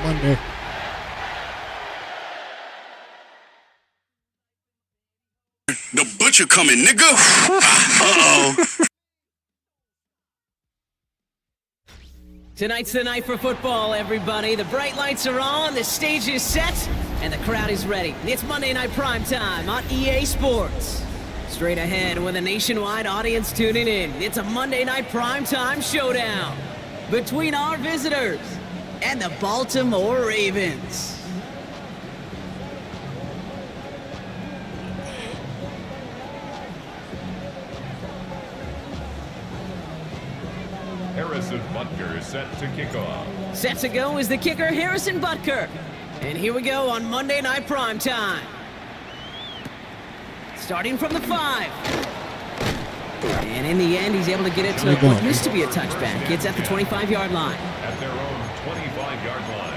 Monday. The butcher coming, nigga. Uh-oh. Tonight's the night for football, everybody. The bright lights are on, the stage is set, and the crowd is ready. It's Monday Night Primetime on EA Sports. Straight ahead with a nationwide audience tuning in, it's a Monday Night Primetime showdown between our visitors and the Baltimore Ravens. Harrison Butker set to kick off. Set to go is the kicker, Harrison Butker. And here we go on Monday Night Primetime. Starting from the 5. And in the end, he's able to get it to what used to be a touchback. It's at the 25-yard line. At their own 25-yard line.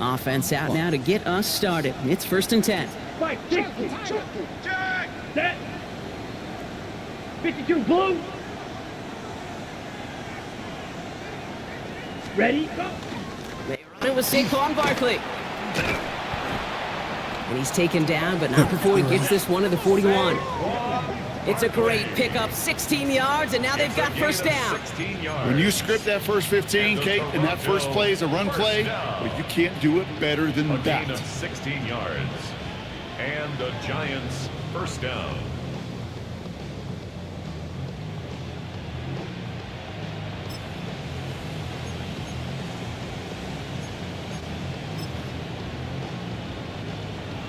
Offense out now to get us started. It's 1st and 10. Fight, check, set. 52 blue. Ready, go. They run it with Saquon Barkley. And he's taken down, but not before he gets this one to the 41. It's a great pickup, 16 yards, and now they've got first down. When you script that first 15, Kate, and that first play is a run play, well, you can't do it better than A that. gain of 16 yards. And the Giants first down.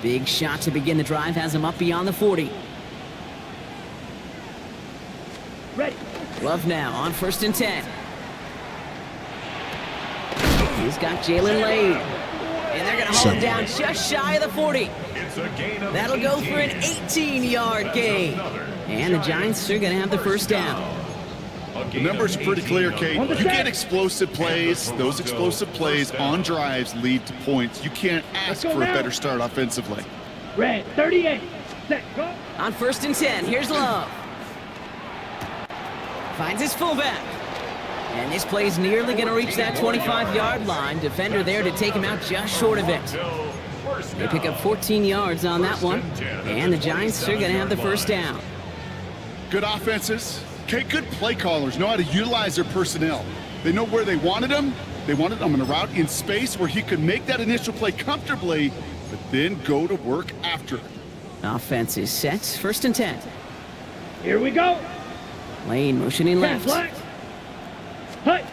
Big shot to begin the drive, has him up beyond the 40. Ready. Love now on 1st and 10. He's got Jalen Lane. And they're going to haul him down just shy of the 40. It's a gain of That'll go for an 18-yard gain. And the Giants are going to have the first down. The numbers are pretty clear, Kate. You get explosive plays. Those explosive plays on drives lead to points. You can't ask for a better start offensively. Red, 38. Set, go. On 1st and 10, here's Love. Finds his fullback. And this play's nearly going to reach that 25-yard line. Defender there to take him out just short of it. They pick up 14 yards on that one. And the Giants are going to have the first down. Good offenses. Kate, good play callers know how to utilize their personnel. They know where they wanted them. They wanted them on a route in space where he could make that initial play comfortably, but then go to work after it. Offense is set. 1st and 10. Here we go. Lane motioning left. Flag. Hut.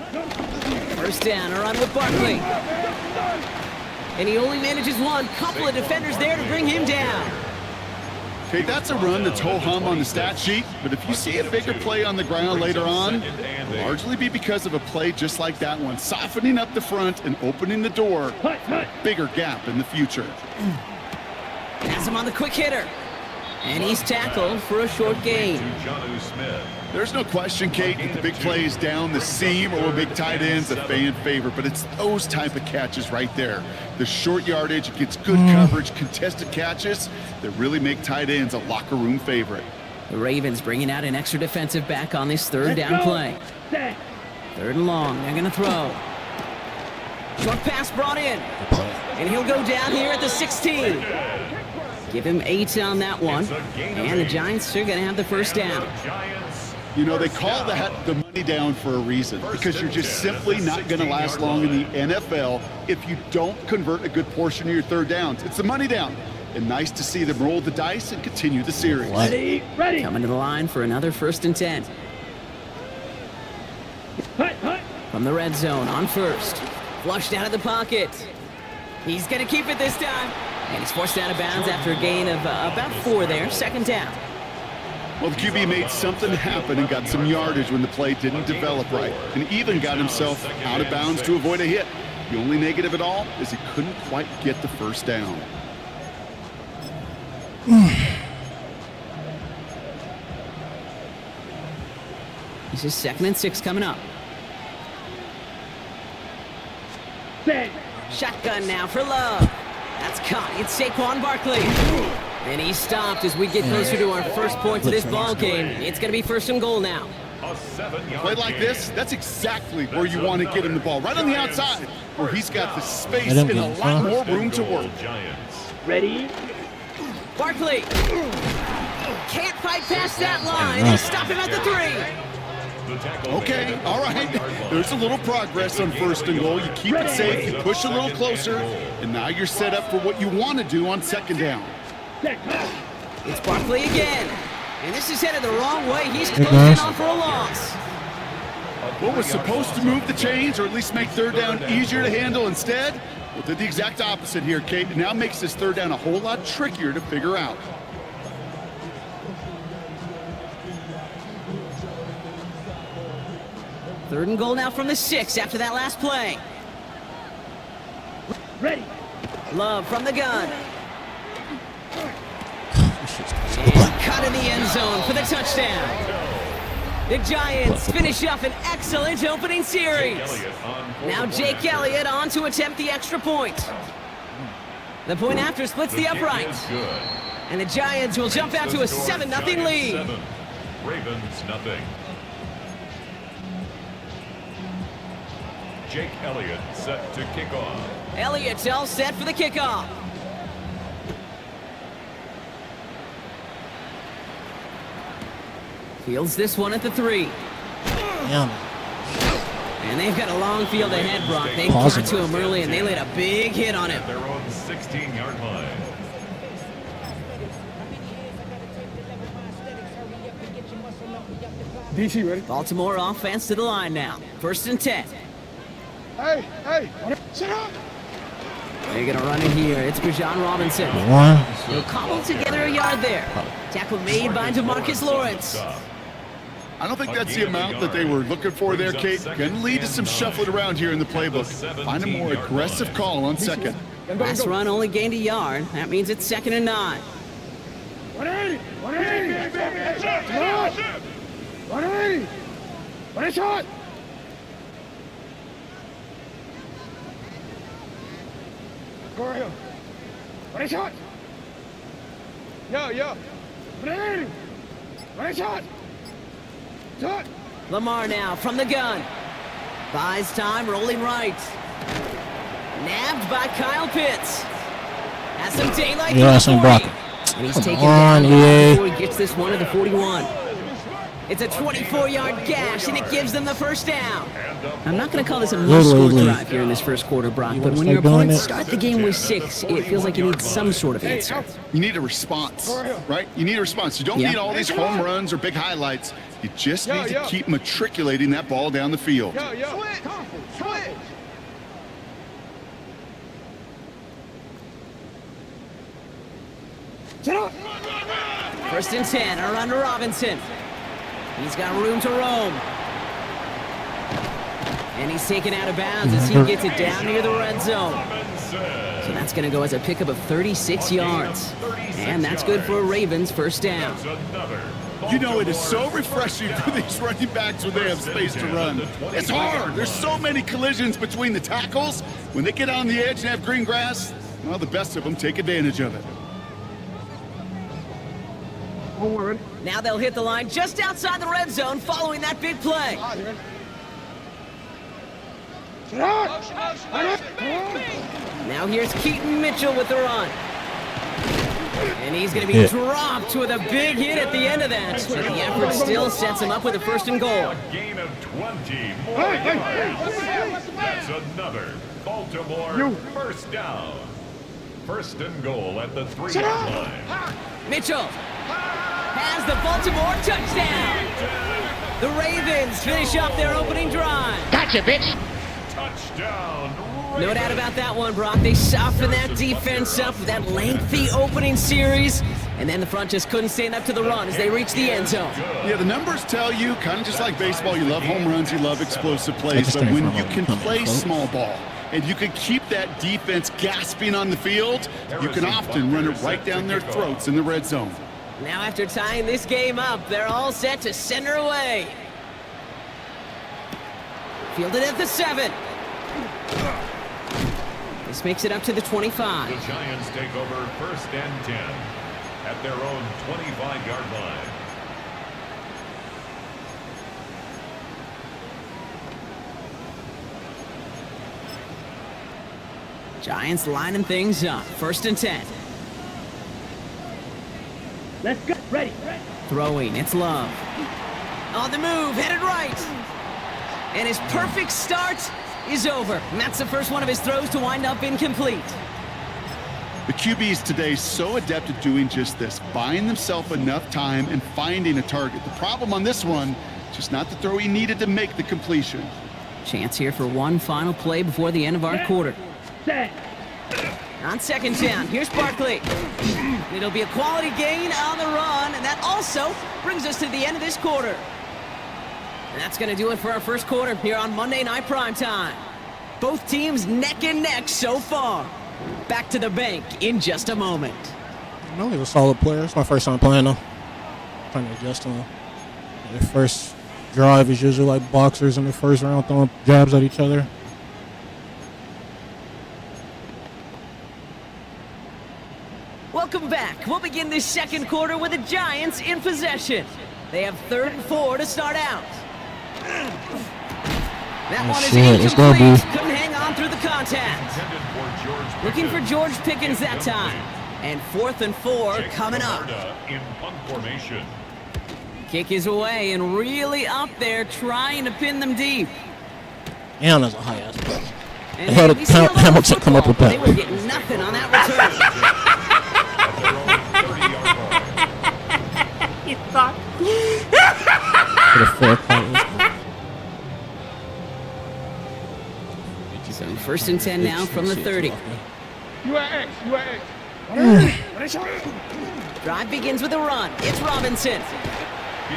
First down, a run with Barkley. And he only manages one. Couple of defenders there to bring him down. Okay, that's a run that's ho-hum on the stat sheet, but if you see a bigger play on the ground later on, it'll largely be because of a play just like that one, softening up the front and opening the door for a bigger gap in the future. Has him on the quick hitter. And he's tackled for a short gain. There's no question, Kate, that the big plays down the seam or big tight ends a fan favorite, but it's those type of catches right there. The short yardage, it gets good coverage, contested catches that really make tight ends a locker room favorite. The Ravens bringing out an extra defensive back on this 3rd down play. 3rd and long, they're going to throw. Short pass brought in. And he'll go down here at the 16. Give him 8 on that one. And the Giants are going to have the first down. You know, they call that the money down for a reason, because you're just simply not going to last long in the NFL if you don't convert a good portion of your 3rd downs. It's the money down. And nice to see them roll the dice and continue the series. Ready, ready. Coming to the line for another 1st and 10. From the red zone on 1st. Flushed out of the pocket. He's going to keep it this time. And he's forced out of bounds after a gain of about 4 there. 2nd down. Well, the QB made something happen and got some yardage when the play didn't develop right, and even got himself out of bounds to avoid a hit. The only negative at all is he couldn't quite get the first down. This is 2nd and 6 coming up. set. Shotgun now for Love. That's caught. It's Saquon Barkley. And he's stopped as we get closer to our first points of this ball game. It's going to be first and goal now. A 7-yard Play like this, that's exactly where you want to get him the ball. Right on the outside, where he's got the space and a lot more room to work. Giants. Ready? Barkley. Can't fight past that line. They stop him at the 3. The tackle Okay, made. all right. There's a little progress on first and goal. You keep it safe, you push a little closer, and now you're set up for what you want to do on second down. Set. It's Barkley again. And this is headed the wrong way. He's closing on for a loss. What was supposed to move the chains, or at least make third down easier to handle instead? Well, did the exact opposite here, Kate. It now makes this third down a whole lot trickier to figure out. Third and goal now from the 6 after that last play. Ready? Love from the gun. And cut in the end zone for the touchdown. The Giants finish up an excellent opening series. Now Jake Elliott on to attempt the extra point. The point after splits the uprights. And the Giants will jump out to a 7-0 lead. Ravens nothing. Jake Elliott set to kick off. Elliott's all set for the kickoff. Fields this one at the 3. Yeah. And they've got a long field ahead, Brock. They got to him early, and they laid a big hit on him. Their own 16-yard line. DC ready? Baltimore offense to the line now. First and 10. Hey, sit up. They're going to run it here. It's Bijan Robinson. One. He'll cobble together a yard there. Tackle made by DeMarcus Lawrence. I don't think that's the amount that they were looking for there, Kate. Can lead to some shuffling around here in the playbook. Find a more aggressive call on second. Last run only gained a yard. That means it's 2nd and 9. 180. What a shot. Go ahead. What a shot. Yo. 180. What a shot. Shot. Lamar now from the gun. Buys time, rolling right. Nabbed by Kyle Pitts. Has some daylight. Yeah, some Brock. And he's taken on, down EA. before he gets this one to the 41. It's a 24-yard gash, and it gives them the first down. I'm not going to call this a no-score drive here in this first quarter, Brock, but when your opponents start the game with 6, it feels like you need some sort of answer. You need a response, right? You need a response. You don't need all these home runs or big highlights. You just need to keep matriculating that ball down the field. Switch. Sit up. First and 10, a run to Robinson. He's got room to roam. And he's taken out of bounds as he gets it down near the red zone. So that's going to go as a pickup of 36 yards. And that's good for a Ravens first down. You know, it is so refreshing for these running backs when they have space to run. It's hard. There's so many collisions between the tackles. When they get on the edge and have green grass, well, the best of them take advantage of it. Now they'll hit the line just outside the red zone following that big play. Now here's Keaton Mitchell with the run. And he's going to be dropped with a big hit at the end of that. But the effort still sets him up with a first and goal. A gain of 20 more yards. That's another Baltimore first down. First and goal at the 3-yard line. Mitchell has the Baltimore touchdown. The Ravens finish up their opening drive. Gotcha, bitch. Touchdown. No doubt about that one, Brock. They softened that defense up with that lengthy opening series, and then the front just couldn't stand up to the run as they reached the end zone. Yeah, the numbers tell you, kind of just like baseball, you love home runs, you love explosive plays, but when you can play small ball and you can keep that defense gasping on the field, you can often run it right down their throats in the red zone. Now after tying this game up, they're all set to center away. Fielded at the 7. This makes it up to the 25. The Giants take over 1st and 10 at their own 25-yard line. Giants lining things up. 1st and 10. Let's go. Ready. Throwing, it's Love. On the move, headed right. And his perfect start is over. And that's the first one of his throws to wind up incomplete. The QBs today so adept at doing just this, buying themselves enough time and finding a target. The problem on this one, just not the throw he needed to make the completion. Chance here for one final play before the end of our quarter. Set. On 2nd down, here's Barkley. It'll be a quality gain on the run, and that also brings us to the end of this quarter. And that's going to do it for our first quarter here on Monday Night Primetime. Both teams neck and neck so far. Back to the bank in just a moment. No, he's a solid player. It's my first time playing though. Trying to adjust to him. Their first drive is usually like boxers in the first round throwing jabs at each other. Welcome back. We'll begin this second quarter with the Giants in possession. They have 3rd and 4 to start out. That one is Let's go, incomplete. B. Couldn't hang on through the contact. Looking for George Pickens that time. And 4th and 4 coming up. In punt formation. Kick is away and really up there trying to pin them deep. And that's a high ass play. And They had a we see lot of Hamilton come up with football. that. They were getting nothing on that return. At their own 30-yard line. For the 4 point. So 1st and 10 now from the 30. You at X. You at X. What is your... Drive begins with a run. It's Robinson.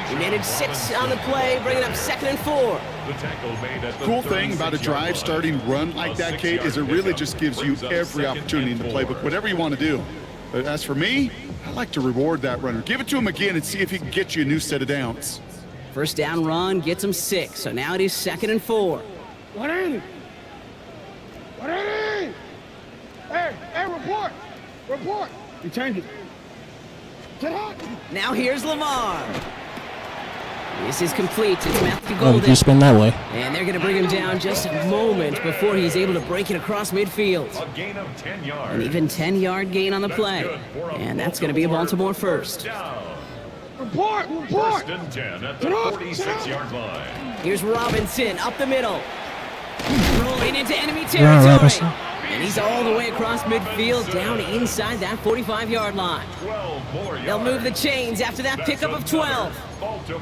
He managed 6 on the play, bringing up 2nd and 4. The tackle made at the Cool thing about a 36-yard drive line. starting run like that, Kate, is it really just gives you every opportunity in the playbook, whatever you want to do. But as for me, I like to reward that runner. Give it to him again and see if he can get you a new set of downs. 1st down run gets him 6. So now it is 2nd and 4. What is it? What is it? Hey, report. Report. You changed it. Get out. Now here's Lamar. This is complete. It's Matthew Oh, Golden. you spin that way. And they're going to bring him down just a moment before he's able to break it across midfield. A gain of 10 yards. An even 10-yard gain on the play. And that's going to be a Baltimore first. Down. Report. 1st and 10 at the 46-yard line. Here's Robinson up the middle. Rolling into enemy Yeah, Robinson. territory. And he's all the way across midfield down inside that 45-yard line. 12 more yards. They'll move the chains after that pickup of 12.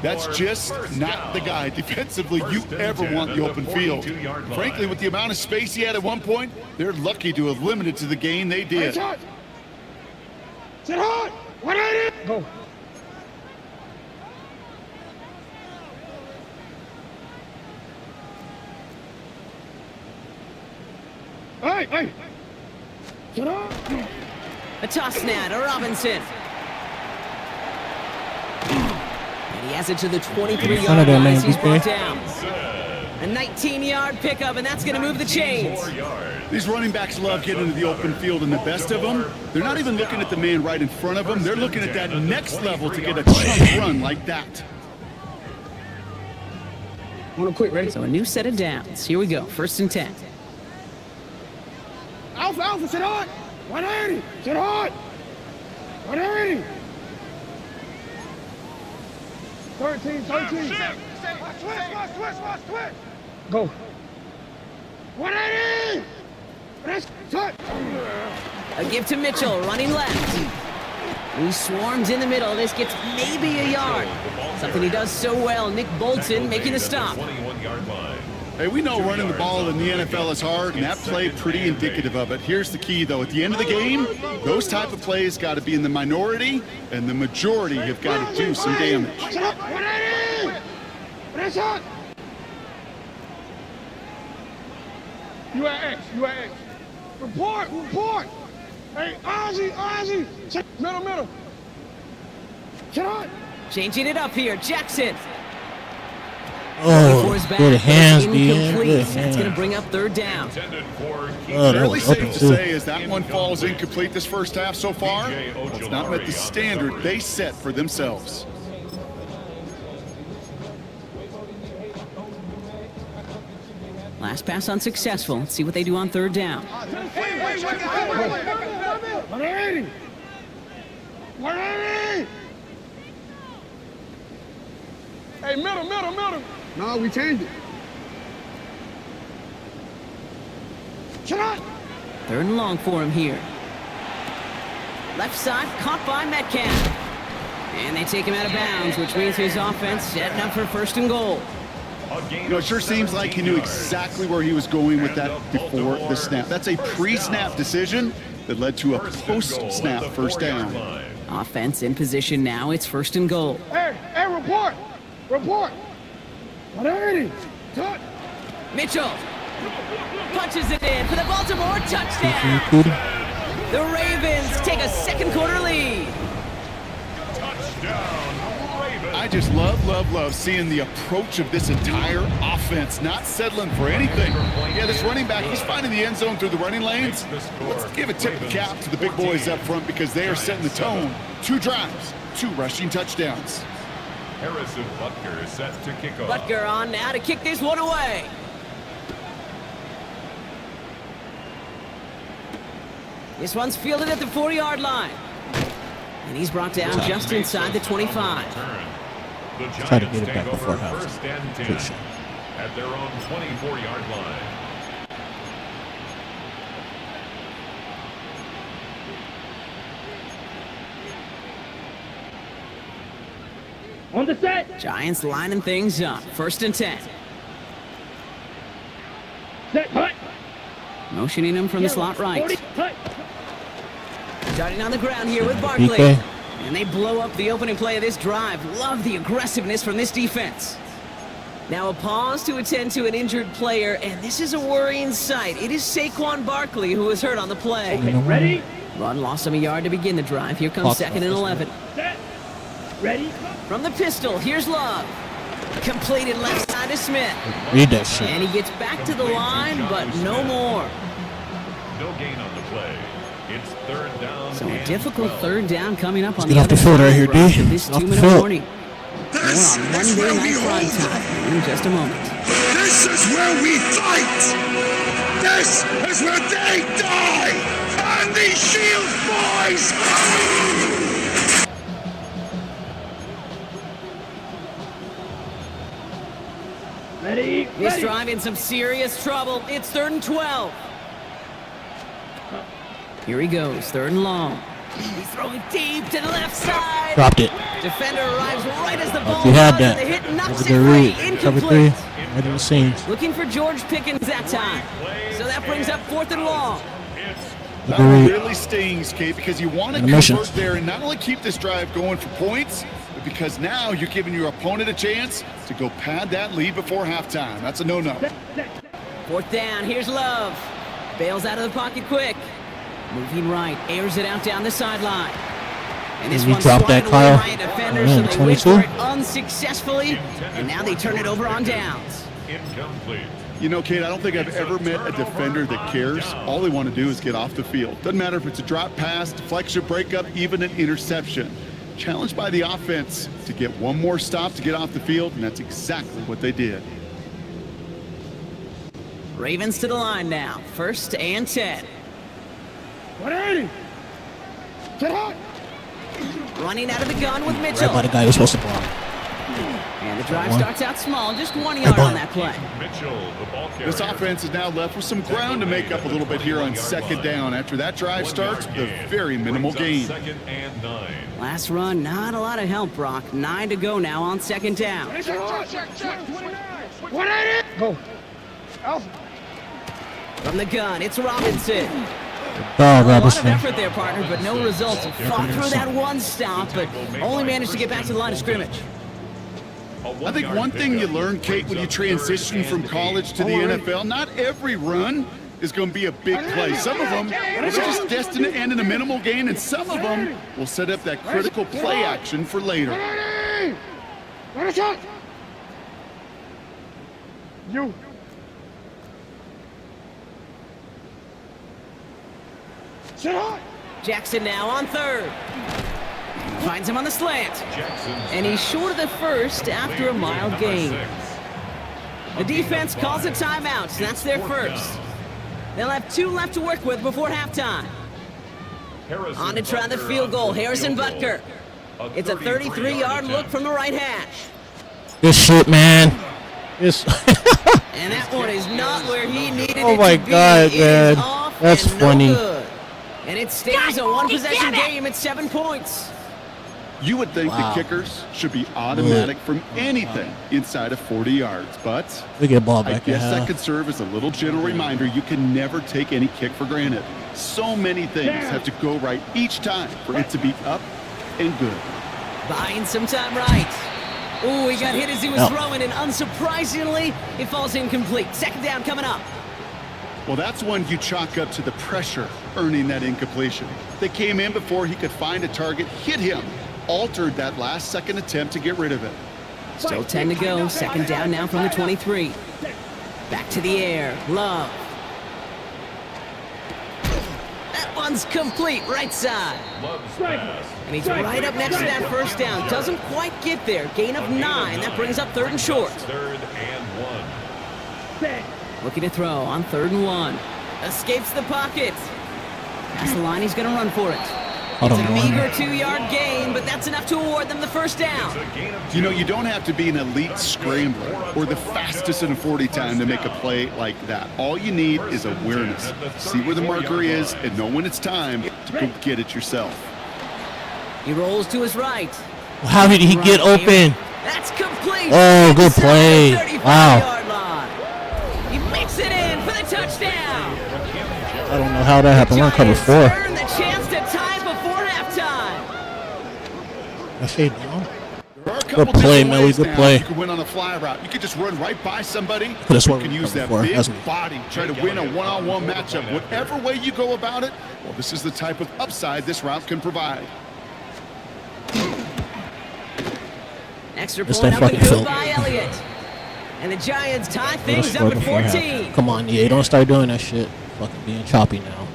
That's just not the guy defensively you ever want in the open field. Frankly, with the amount of space he had at one point, they're lucky to have limited to the gain they did. Sit hard. What is it? Go. Hey. Get up. A toss now to Robinson. And he has it to the 23-yard Son of a line man, as he's brought DK. down. A 19-yard pickup, and that's going to move the chains. 4 yards. These running backs love getting into the open field, and the best of them, they're not even looking at the man right in front of them. They're looking at that next level to get a chunk run like that. Want to quit, ready? So a new set of downs. Here we go. 1st and 10. Alpha, sit hard. 180. Sit hard. 180. 13. Switch. Go. 180. That's touch. A give to Mitchell, running left. He swarms in the middle. This gets maybe a yard. Something he does so well. Nick Bolton making the stop. 21-yard line. Hey, we know running the ball in the NFL is hard, and that play pretty indicative of it. Here's the key, though. At the end of the game, those type of plays got to be in the minority, and the majority have got to do some damage. Sit up. 180. That's hot. You at X. Report. Hey, Ozzy. Middle. Sit on. Changing it up here. Jackson. For his back, good hands, D. incomplete. Good That's going to hands. bring up third down. Intended for Oh, that Fairly was open safe to too. say as that one falls incomplete this first half so far. Well, it's not met the standard they set for themselves. Last pass unsuccessful. Let's see what they do on third down. 180. 180. Hey, middle. No, we changed it. Shut up. Third and long for him here. Left side, caught by Metcalf. And they take him out of bounds, which means his offense setting up for first and goal. You know, it sure seems like he knew exactly where he was going with that before the snap. That's a pre-snap decision that led to a post-snap first down. Offense in position now. It's first and goal. Hey, report. 180. Touch. Mitchell punches it in for the Baltimore touchdown. The Ravens take a second quarter lead. I just love seeing the approach of this entire offense, not settling for anything. Yeah, this running back, he's finding the end zone through the running lanes. Let's give a tip of the cap to the big boys up front because they are setting the tone. 2 drives, 2 rushing touchdowns. Harrison Butker is set to kick off. Butker on now to kick this one away. This one's fielded at the 40-yard line. And he's brought down just inside the 25. Try to get it back before half. First and 10 at their own 24-yard line. On the set. Giants lining things up. First and 10. Set. Hut. Motioning him from the slot right. 40. Hut. Starting on the ground here with Barkley. PK. And they blow up the opening play of this drive. Love the aggressiveness from this defense. Now a pause to attend to an injured player, and this is a worrying sight. It is Saquon Barkley who was hurt on the play. Okay, ready? Run lost him a yard to begin the drive. Here comes second and 11. Set. Ready? From the pistol, here's Love. Completed left side to Smith. Read that shit. And he gets back to the line, but no more. No gain on the play. It's third down. So a and difficult 12. third down coming up on Get the off other the field side right here, of the D. this Off the 2-minute field. warning. This More on is where Monday we Night Prime hold. Time in just a moment. This is where we fight. This is where they die. And the Shield boys. Ready? This Ready. drive in some serious trouble. It's third and 12. Here he goes, third and long. He's throwing deep to the left side. Dropped it. Defender arrives right as the ball You had runs, that. and the hit knocks That was a it good free. read. Cover 3. Incomplete. Right in the seams. Looking for George Pickens that time. So that brings up fourth and long. That Good read. really stings, Kate, because you want to Animation. convert there and not only keep this drive going for points, but because now you're giving your opponent a chance to go pad that lead before halftime. That's a no-no. Fourth down, here's Love. Bails out of the pocket quick. Moving right, airs it out down the sideline. And this Did you one's drop that, swatted away Kyle? by a defender, Oh, so man, they wait 22? for it unsuccessfully. And now they turn it over on downs. Incomplete. You know, Kate, I don't think I've ever met a defender that cares. All they want to do is get off the field. Doesn't matter if it's a drop pass, deflection, breakup, even an interception. Challenged by the offense to get one more stop to get off the field, and that's exactly what they did. Ravens to the line now. First and 10. 180. Set. Hut. Running out of the gun with Mitchell. Right by the guy who's supposed to block. And the drive One. starts out small, just 1 yard on that play. Mitchell, the ball carrier. This offense is now left with some ground to make up a little bit here on second down. After that drive starts with a very minimal Brings up gain. Second and 9. Last run, not a lot of help, Brock. 9 to go now on second down. Check. 180. Go. Alpha. From the gun, it's Robinson. Dog, A lot of Robinson. effort there, partner, but no results. Fought through that one stop, but only managed to get back to the line of scrimmage. I think one thing you learn, Kate, when you transition from college to the NFL, not every run is going to be a big play. Some of them are just destined to end in a minimal gain, and some of them will set up that critical play action for later. 180. Ready, shot. You. Sit high. Jackson now on third. Finds him on the slant. Jackson's And he's short of the first after a mild gain. The defense calls a timeout. That's their first. They'll have 2 left to work with before halftime. On to try the field goal. Harrison Butker. It's a 33-yard look from the right hash. Good shit, man. It's And that one is not where he needed Oh it my to be. God, It is man. off That's and no funny. good. And it stays a one-possession game at 7 points. You would think Wow. the kickers should be automatic from anything inside of 40 yards, but we get ball I back. guess that Yeah. could serve as a little gentle reminder you can never take any kick for granted. So many things have to go right each time for it to be up and good. Buying some time right. Ooh, he got hit as he was No. throwing, and unsurprisingly, it falls incomplete. Second down coming up. Well, that's one you chalk up to the pressure earning that incompletion. They came in before he could find a target, hit him, altered that last-second attempt to get rid of it. Still 10 to go. Second down now from the 23. Back to the air. Love. That one's complete. Right side. Love's pass. And he's right up next to that first down. Doesn't quite get there. Gain of 9. That brings up 3rd and short. 3rd and 1. Looking to throw on 3rd and 1. Escapes the pocket. Past the line, he's going to run for it. Hold It's on, a hold on. meager 2-yard gain, but that's enough to award them the first down. It's a gain of 2. You know, you don't have to be an elite scrambler or the fastest in a 40 time to make a play like that. All you need is awareness. See where the marker is and know when it's time to go get it yourself. He rolls to his right. How did he get open? That's complete. Oh, good Inside play. the 35-yard Wow. line. He makes it in for the touchdown. I don't know how that happened. We're on cover Giants 4. earn the chance to tie before halftime. I say down. There are a couple Good play, different Millie, ways good now. play. You can win on a fly route. You could just run right by somebody. Could've You sworn can we use covered that four. big That's me. body, try to win a one-on-one matchup. Whatever way you go about it, well, this is the type of upside this route can provide. Extra It's point that up and fucking good Phil. by Elliott. And the Giants tie Let's things score up at before half. 14. Come on, EA. Don't start doing that shit. Fucking being choppy now.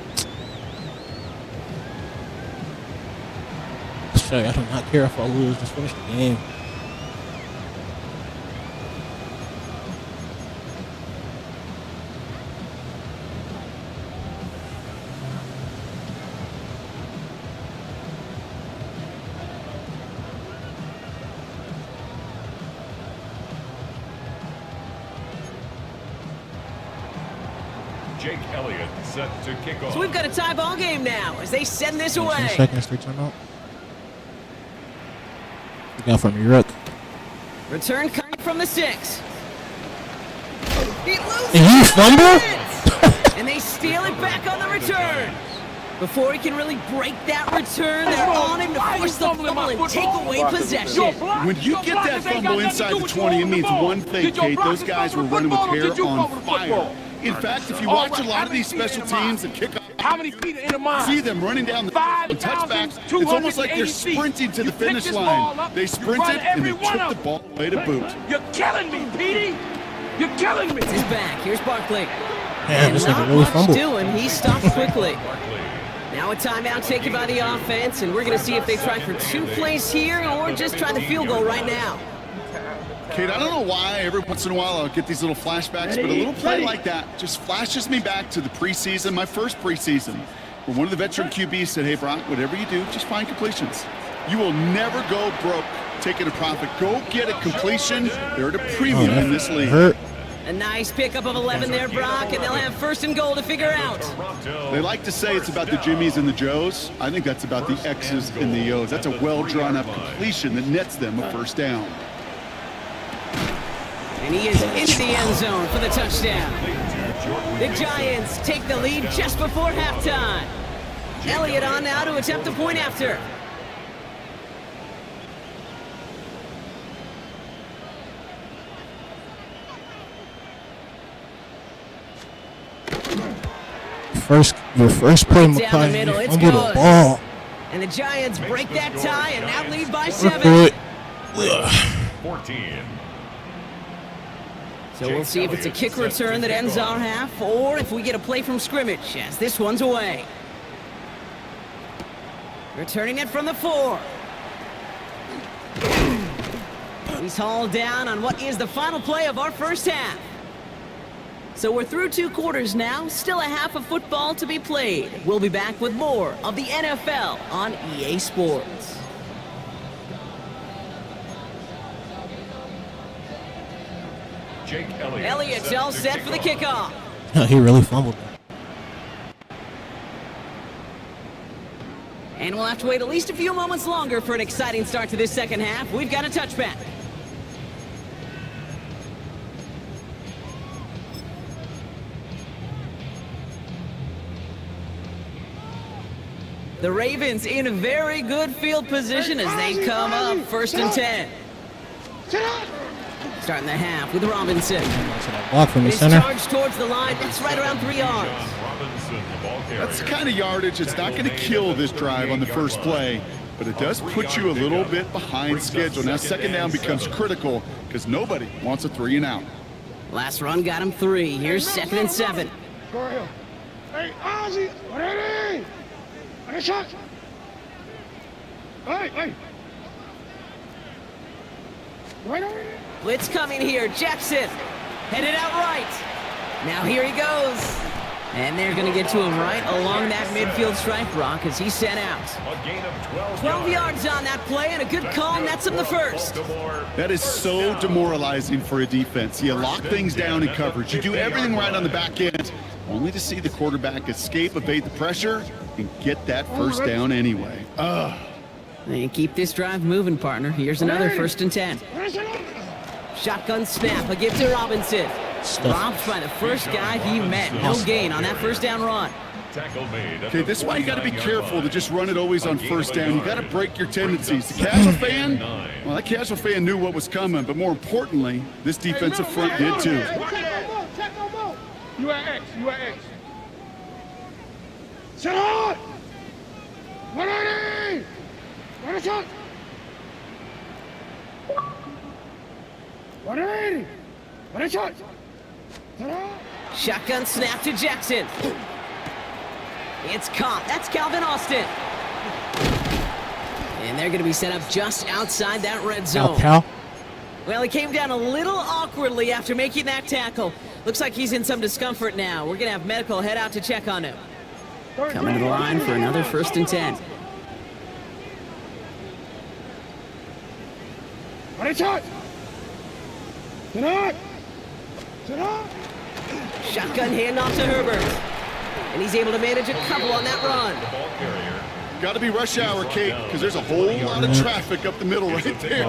Sorry, I do not care if I lose. Just finish the game. Jake Elliott set to kick off. So we've got a tie ball game now as they send this 10 away. seconds to turn out. Look out for me, Rook. Return coming from the 6. He loses And you it. fumble? And they steal it back on the return. Before he can really break that return, they're on him to force the fumble and take away possession. When you get that fumble inside the 20, it means one thing, Kate. Those guys were running with hair on fire. In fact, if you watch a lot of these special teams and kickoff, How many feet are in the mile? see them running down the touchbacks, it's almost like they're sprinting to the finish line. They sprinted and they took the ball away to boot. You're killing me, Petey. You're killing me. He's back. Here's Barkley. Damn, And this not nigga really much fumbled. doing. He stops quickly. Now a timeout taken by the offense, and we're going to see if they try for 2 plays here or just try the field goal right now. Kate, I don't know why every once in a while I'll get these little flashbacks, but a little play like that just flashes me back to the preseason, my first preseason, where one of the veteran QBs said, hey, Brock, whatever you do, just find completions. You will never go broke taking a profit. Go get a completion. They're at a premium in this league. Hurt. A nice pickup of 11 there, Brock, and they'll have 1st and goal to figure out. They like to say it's about the Jimmies and the Joes. I think that's about the X's and the O's. That's a well-drawn-up completion that nets them a first down. And he is into the end zone for the touchdown. The Giants take the lead just before halftime. Elliott on now to attempt the point after. Your first play, Down the Makai. middle, You it's fumbled the good. ball. And the Giants break that tie and now lead by We're 7. good. 14. So we'll see if it's a kick return that ends our half, or if we get a play from scrimmage, as this one's away. Returning it from the 4. He's hauled down on what is the final play of our first half. So we're through 2 quarters now, still a half of football to be played. We'll be back with more of the NFL on EA Sports. Jake Elliott. Elliott's all set for the kickoff. He really fumbled. And we'll have to wait at least a few moments longer for an exciting start to this second half. We've got a touchback. The Ravens in very good field position as they come up 1st and 10. Starting the half with Robinson. Block from the His center. charge towards the line. That's right around 3 yards. That's the kind of yardage it's not going to kill this drive on the first play, but it does put you a little bit behind schedule. Now second down becomes critical because nobody wants a 3 and out. Last run got him 3. Here's 2nd and 7. Hey, Ozzy, ready? Ready, shot. Hey. Right over here. Blitz coming here. Jackson headed out right. Now here he goes. And they're going to get to him right along that midfield stripe, Brock, as he's sent out. A gain of 12 yards on that play, and a good call, and that's him the first. That is so demoralizing for a defense. You lock things down in coverage. You do everything right on the back end, only to see the quarterback escape, evade the pressure, and get that first down anyway. And keep this drive moving, partner. Here's another 1st and 10. Shotgun snap, a give to Robinson. Robbed by the first guy he met. No gain on that first down run. Okay, this is why you got to be careful to just run it always on first down. You got to break your tendencies. The casual fan, well, that casual fan knew what was coming, but more importantly, this defensive front did too. You at X. Set on! 180! Ready, shot! 180! Ready, shot! Shotgun snap to Jackson. It's caught. That's Calvin Austin. And they're going to be set up just outside that red zone. Cal. Well, he came down a little awkwardly after making that tackle. Looks like he's in some discomfort now. We're going to have medical head out to check on him. Coming to the line for another 1st and 10. Ready, shot! Sit up! Shotgun handoff to Herbert. And he's able to manage a couple on that run. Got to be rush hour, Kate, because there's a whole lot of traffic up the middle right there.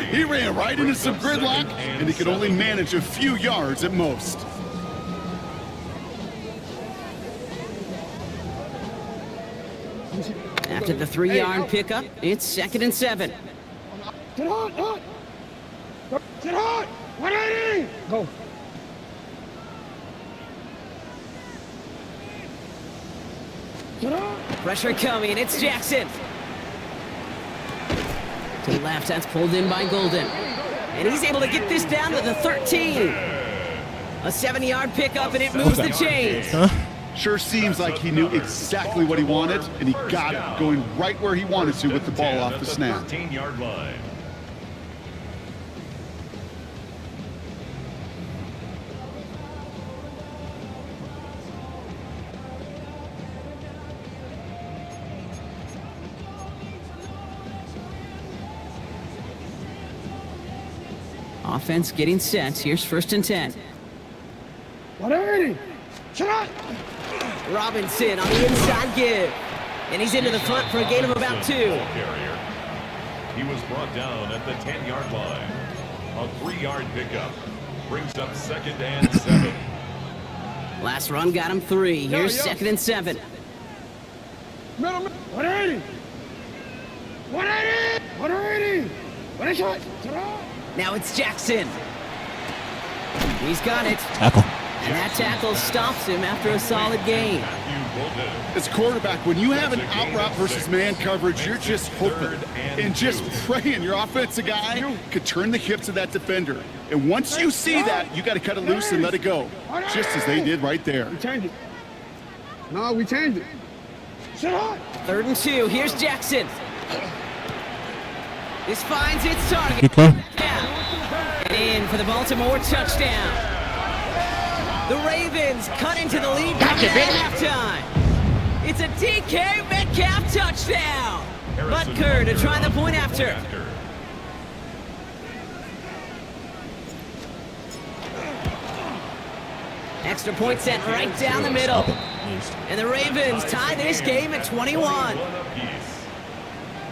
He ran right into some gridlock, and he could only manage a few yards at most. After the 3-yard pickup, it's 2nd and 7. Sit hot! Sit hot! 180! Go. Pressure coming, it's Jackson. To the left, that's pulled in by Golden. And he's able to get this down to the 13. A 7-yard pickup, and it moves the chains. Sure seems like he knew exactly what he wanted, and he got it, going right where he wanted to with the ball off the snap. 13-yard line. Offense getting set. Here's 1st and 10. 180! Shot! Robinson on the inside give. And he's into the front for a gain of about 2. He was brought down at the 10-yard line. A 3-yard pickup brings up 2nd and 7. Last run got him 3. Here's 2nd and 7. Middle. 180! 180! 180! Ready, shot! Now it's Jackson. He's got it. Tackle. And that tackle stops him after a solid gain. As a quarterback, when you have an out route versus man coverage, you're just hoping and just praying your offensive guy could turn the hips of that defender. And once you see that, you got to cut it loose and let it go, just as they did right there. We changed it. No, we changed it. Sit on. 3rd and 2. Here's Jackson. This finds its target. Okay. And in for the Baltimore touchdown. The Ravens cut into the lead coming at halftime. It's a DK Metcalf touchdown. Butker to try the point after. Extra point sent right down the middle. And the Ravens tie this game at 21.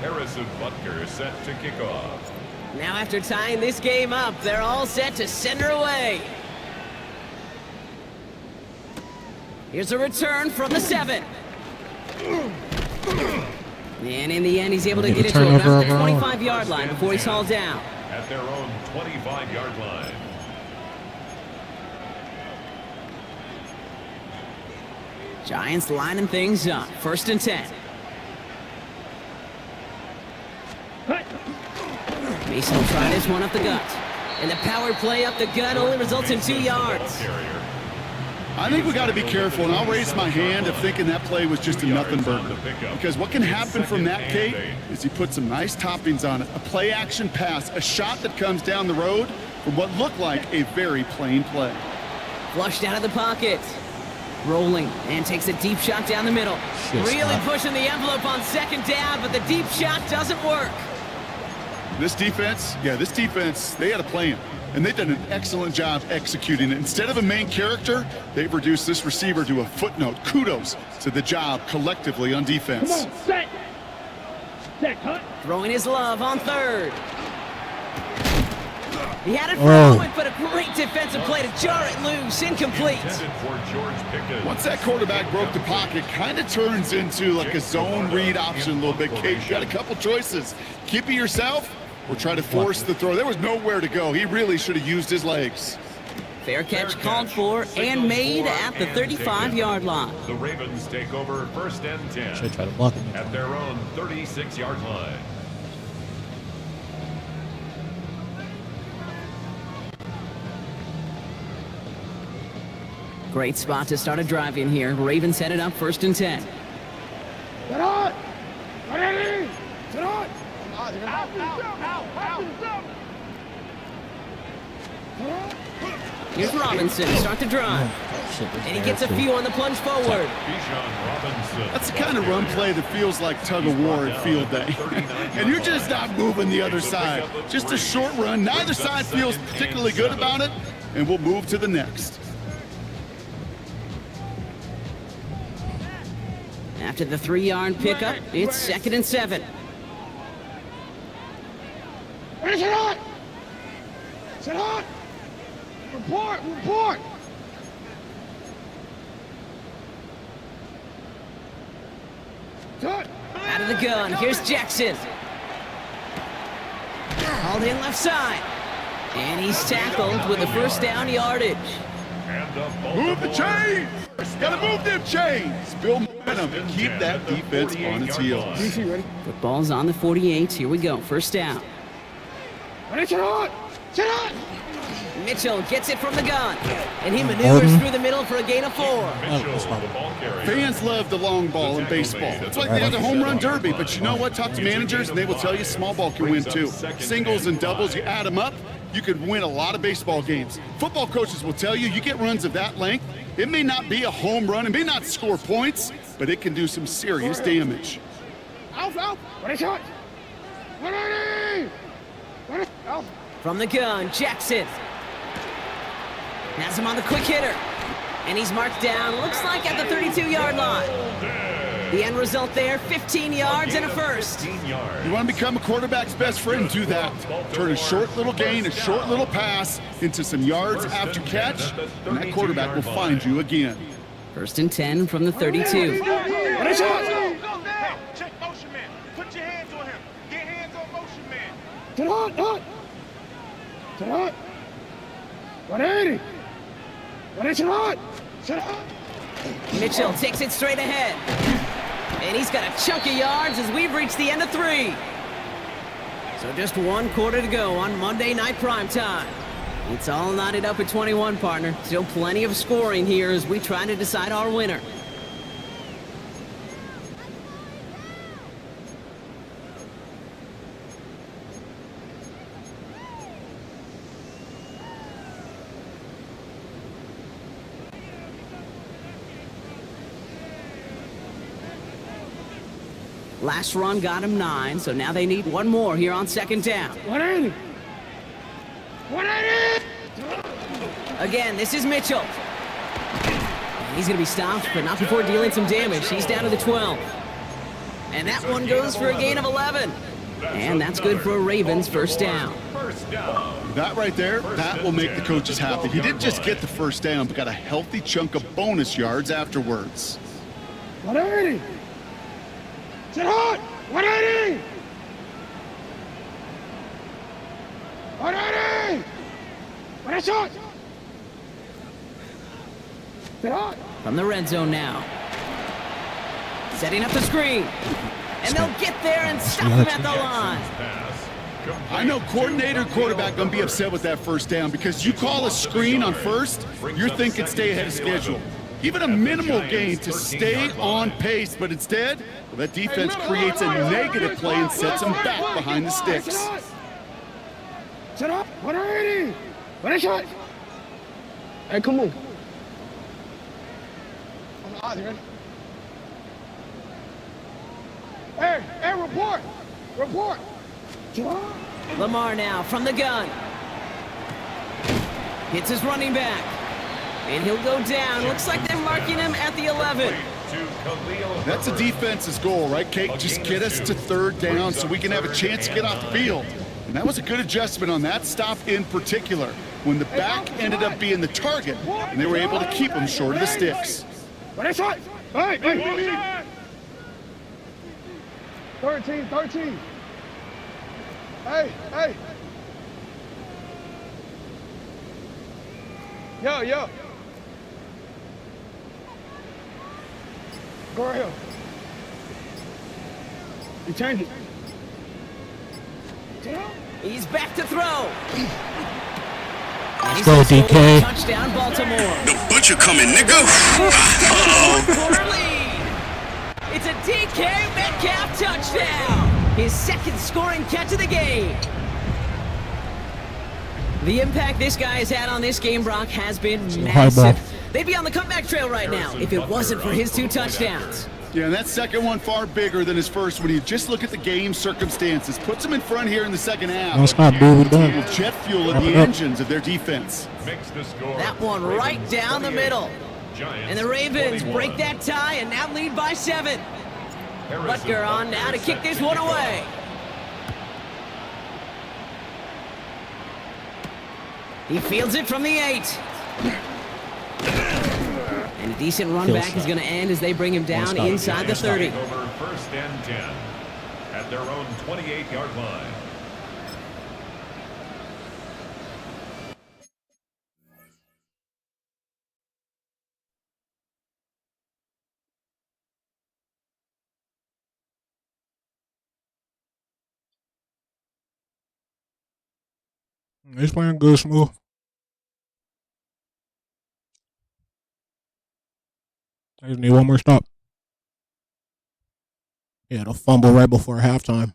Harrison Butker set to kick off. Now after tying this game up, they're all set to send her away. Here's a return from the 7. And in the end, he's able to get it to about the 25-yard line before he's hauled down. At their own 25-yard line. Giants lining things up. 1st and 10. Mason will try this one up the gut. And the power play up the gut only results in 2 yards. I think we got to be careful, and I'll raise my hand of thinking that play was just a nothing burger. Because what can happen from that, Kate, is he put some nice toppings on it. A play-action pass, a shot that comes down the road from what looked like a very plain play. Flushed out of the pocket. Rolling and takes a deep shot down the middle. Really pushing the envelope on 2nd down, but the deep shot doesn't work. This defense, they had a plan. And they've done an excellent job executing it. Instead of a main character, they've reduced this receiver to a footnote. Kudos to the job collectively on defense. Come on, set. Set, cut. Throwing his love on 3rd. He had it for a moment, but a great defensive play to jar it loose. Incomplete. Once that quarterback broke the pocket, kind of turns into like a zone read option a little bit. Kate, you got a couple choices. Keep it yourself or try to force the throw. There was nowhere to go. He really should have used his legs. Fair catch called for and made at the 35-yard line. The Ravens take over 1st and 10. Should try to block it. At their own 36-yard line. Great spot to start a drive in here. Ravens headed up 1st and 10. Sit on. Ready. Sit on. Out. Here's Robinson to start the drive. And he gets a few on the plunge forward. That's the kind of run play that feels like tug-of-war at field day. And you're just not moving the other side. Just a short run. Neither side feels particularly good about it. And we'll move to the next. After the 3-yard pickup, it's 2nd and 7. Sit on. Sit on. Report. Out of the gun, here's Jackson. Hauled in left side. And he's tackled with the 1st down yardage. Move the chains! Gotta move them chains! Build momentum and keep that defense on its heels. Ready? Football's on the 48. Here we go. 1st down. Ready, sit on. Mitchell gets it from the gun. And he maneuvers through the middle for a gain of 4. Fans love the long ball in baseball. It's like they have the home run derby, but you know what? Talk to managers and they will tell you small ball can win too. Singles and doubles, you add them up, you could win a lot of baseball games. Football coaches will tell you get runs of that length. It may not be a home run, it may not score points, but it can do some serious damage. Out. Ready, shot. Ready. Out. From the gun, Jackson. Has him on the quick hitter. And he's marked down, looks like at the 32-yard line. The end result there, 15 yards and a 1st. You want to become a quarterback's best friend? Do that. Turn a short little gain, a short little pass into some yards after catch, and that quarterback will find you again. 1st and 10 from the 32. Ready, shot. Check motion man. Put your hands on him. Get hands on motion man. Sit on. Ready. Sit on. Sit on. Mitchell takes it straight ahead. And he's got a chunk of yards as we've reached the end of 3. So just 1 quarter to go on Monday Night Primetime. It's all knotted up at 21, partner. Still plenty of scoring here as we try to decide our winner. Last run got him 9, so now they need 1 more here on 2nd down. 180. 180. Again, this is Mitchell. He's going to be stopped, but not before dealing some damage. He's down to the 12. And that one goes for a gain of 11. And that's good for a Ravens first down. That right there, that will make the coaches happy. He didn't just get the first down, but got a healthy chunk of bonus yards afterwards. 180. Sit hot. 180. 180. What a shot. Sit hot. From the red zone now. Setting up the screen. And they'll get there and stop him at the line. I know coordinator and quarterback going to be upset with that first down because you call a screen on first, you're thinking stay ahead of schedule. Even a minimal gain to stay on pace, but instead, well, that defense creates a negative play and sets them back behind the sticks. Set up. 180. What a shot. Hey, come on. Hey, report. Report. Lamar now from the gun. Hits his running back. And he'll go down. Looks like they're marking him at the 11. That's a defense's goal, right, Kate? Just get us to 3rd down so we can have a chance to get off the field. And that was a good adjustment on that stop in particular, when the back ended up being the target, and they were able to keep him short of the sticks. What a shot. Hey. 13. Hey. Yo. Go right here. You change it. He's back to throw. Let's go, DK. Touchdown, Baltimore. The butcher coming, nigga. Quarter lead. It's a DK Metcalf touchdown. His 2nd scoring catch of the game. The impact this guy has had on this game, Brock, has been massive. They'd be on the comeback trail right now if it wasn't for his 2 touchdowns. Yeah, and that second one far bigger than his first when you just look at the game circumstances. Puts him in front here in the second half. Don't stop, dude. We're done. Will jet fuel in the engines of their defense. That one right down the middle. And the Ravens break that tie and now lead by 7. Butker on now to kick this one away. He fields it from the 8. And a decent run back is going to end as they bring him down inside the 30. Over 1st and 10 at their own 28-yard line. He's playing good, smooth. I just need 1 more stop. Yeah, the fumble right before halftime.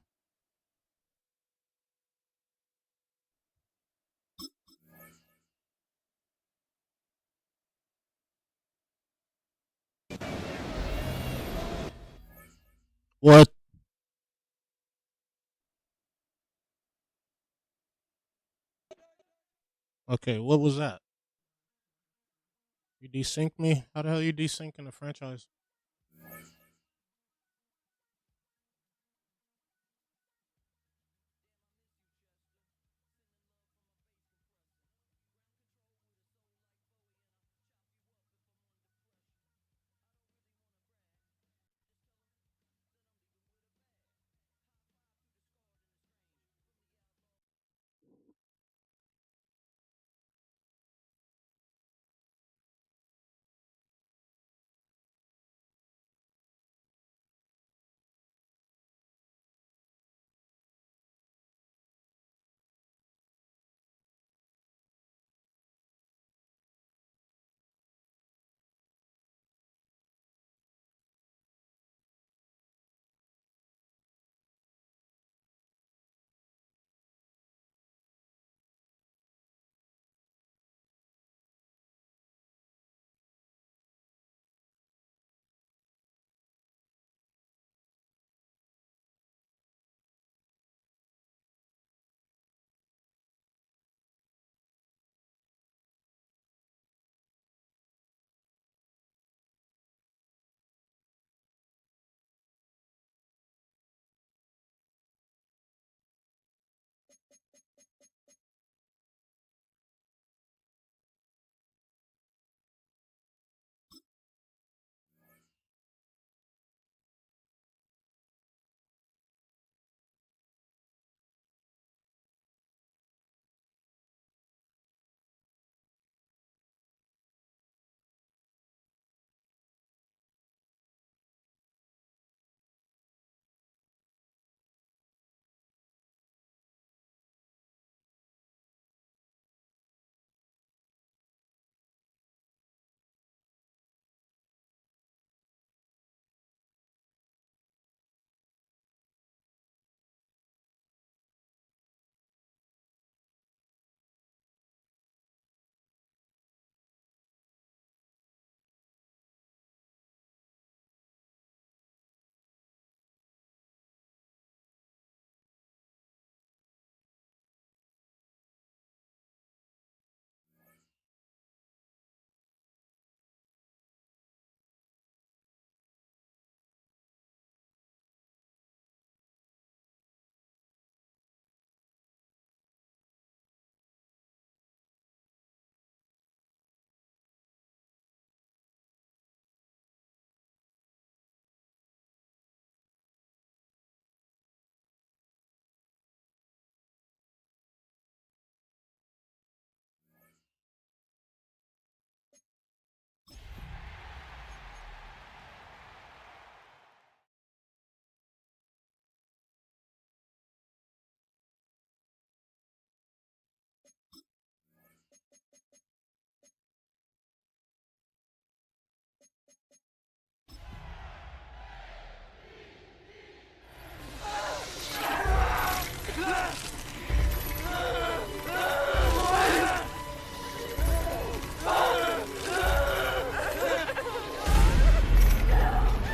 What? Okay, what was that? You desynced me? How the hell you desyncing the franchise?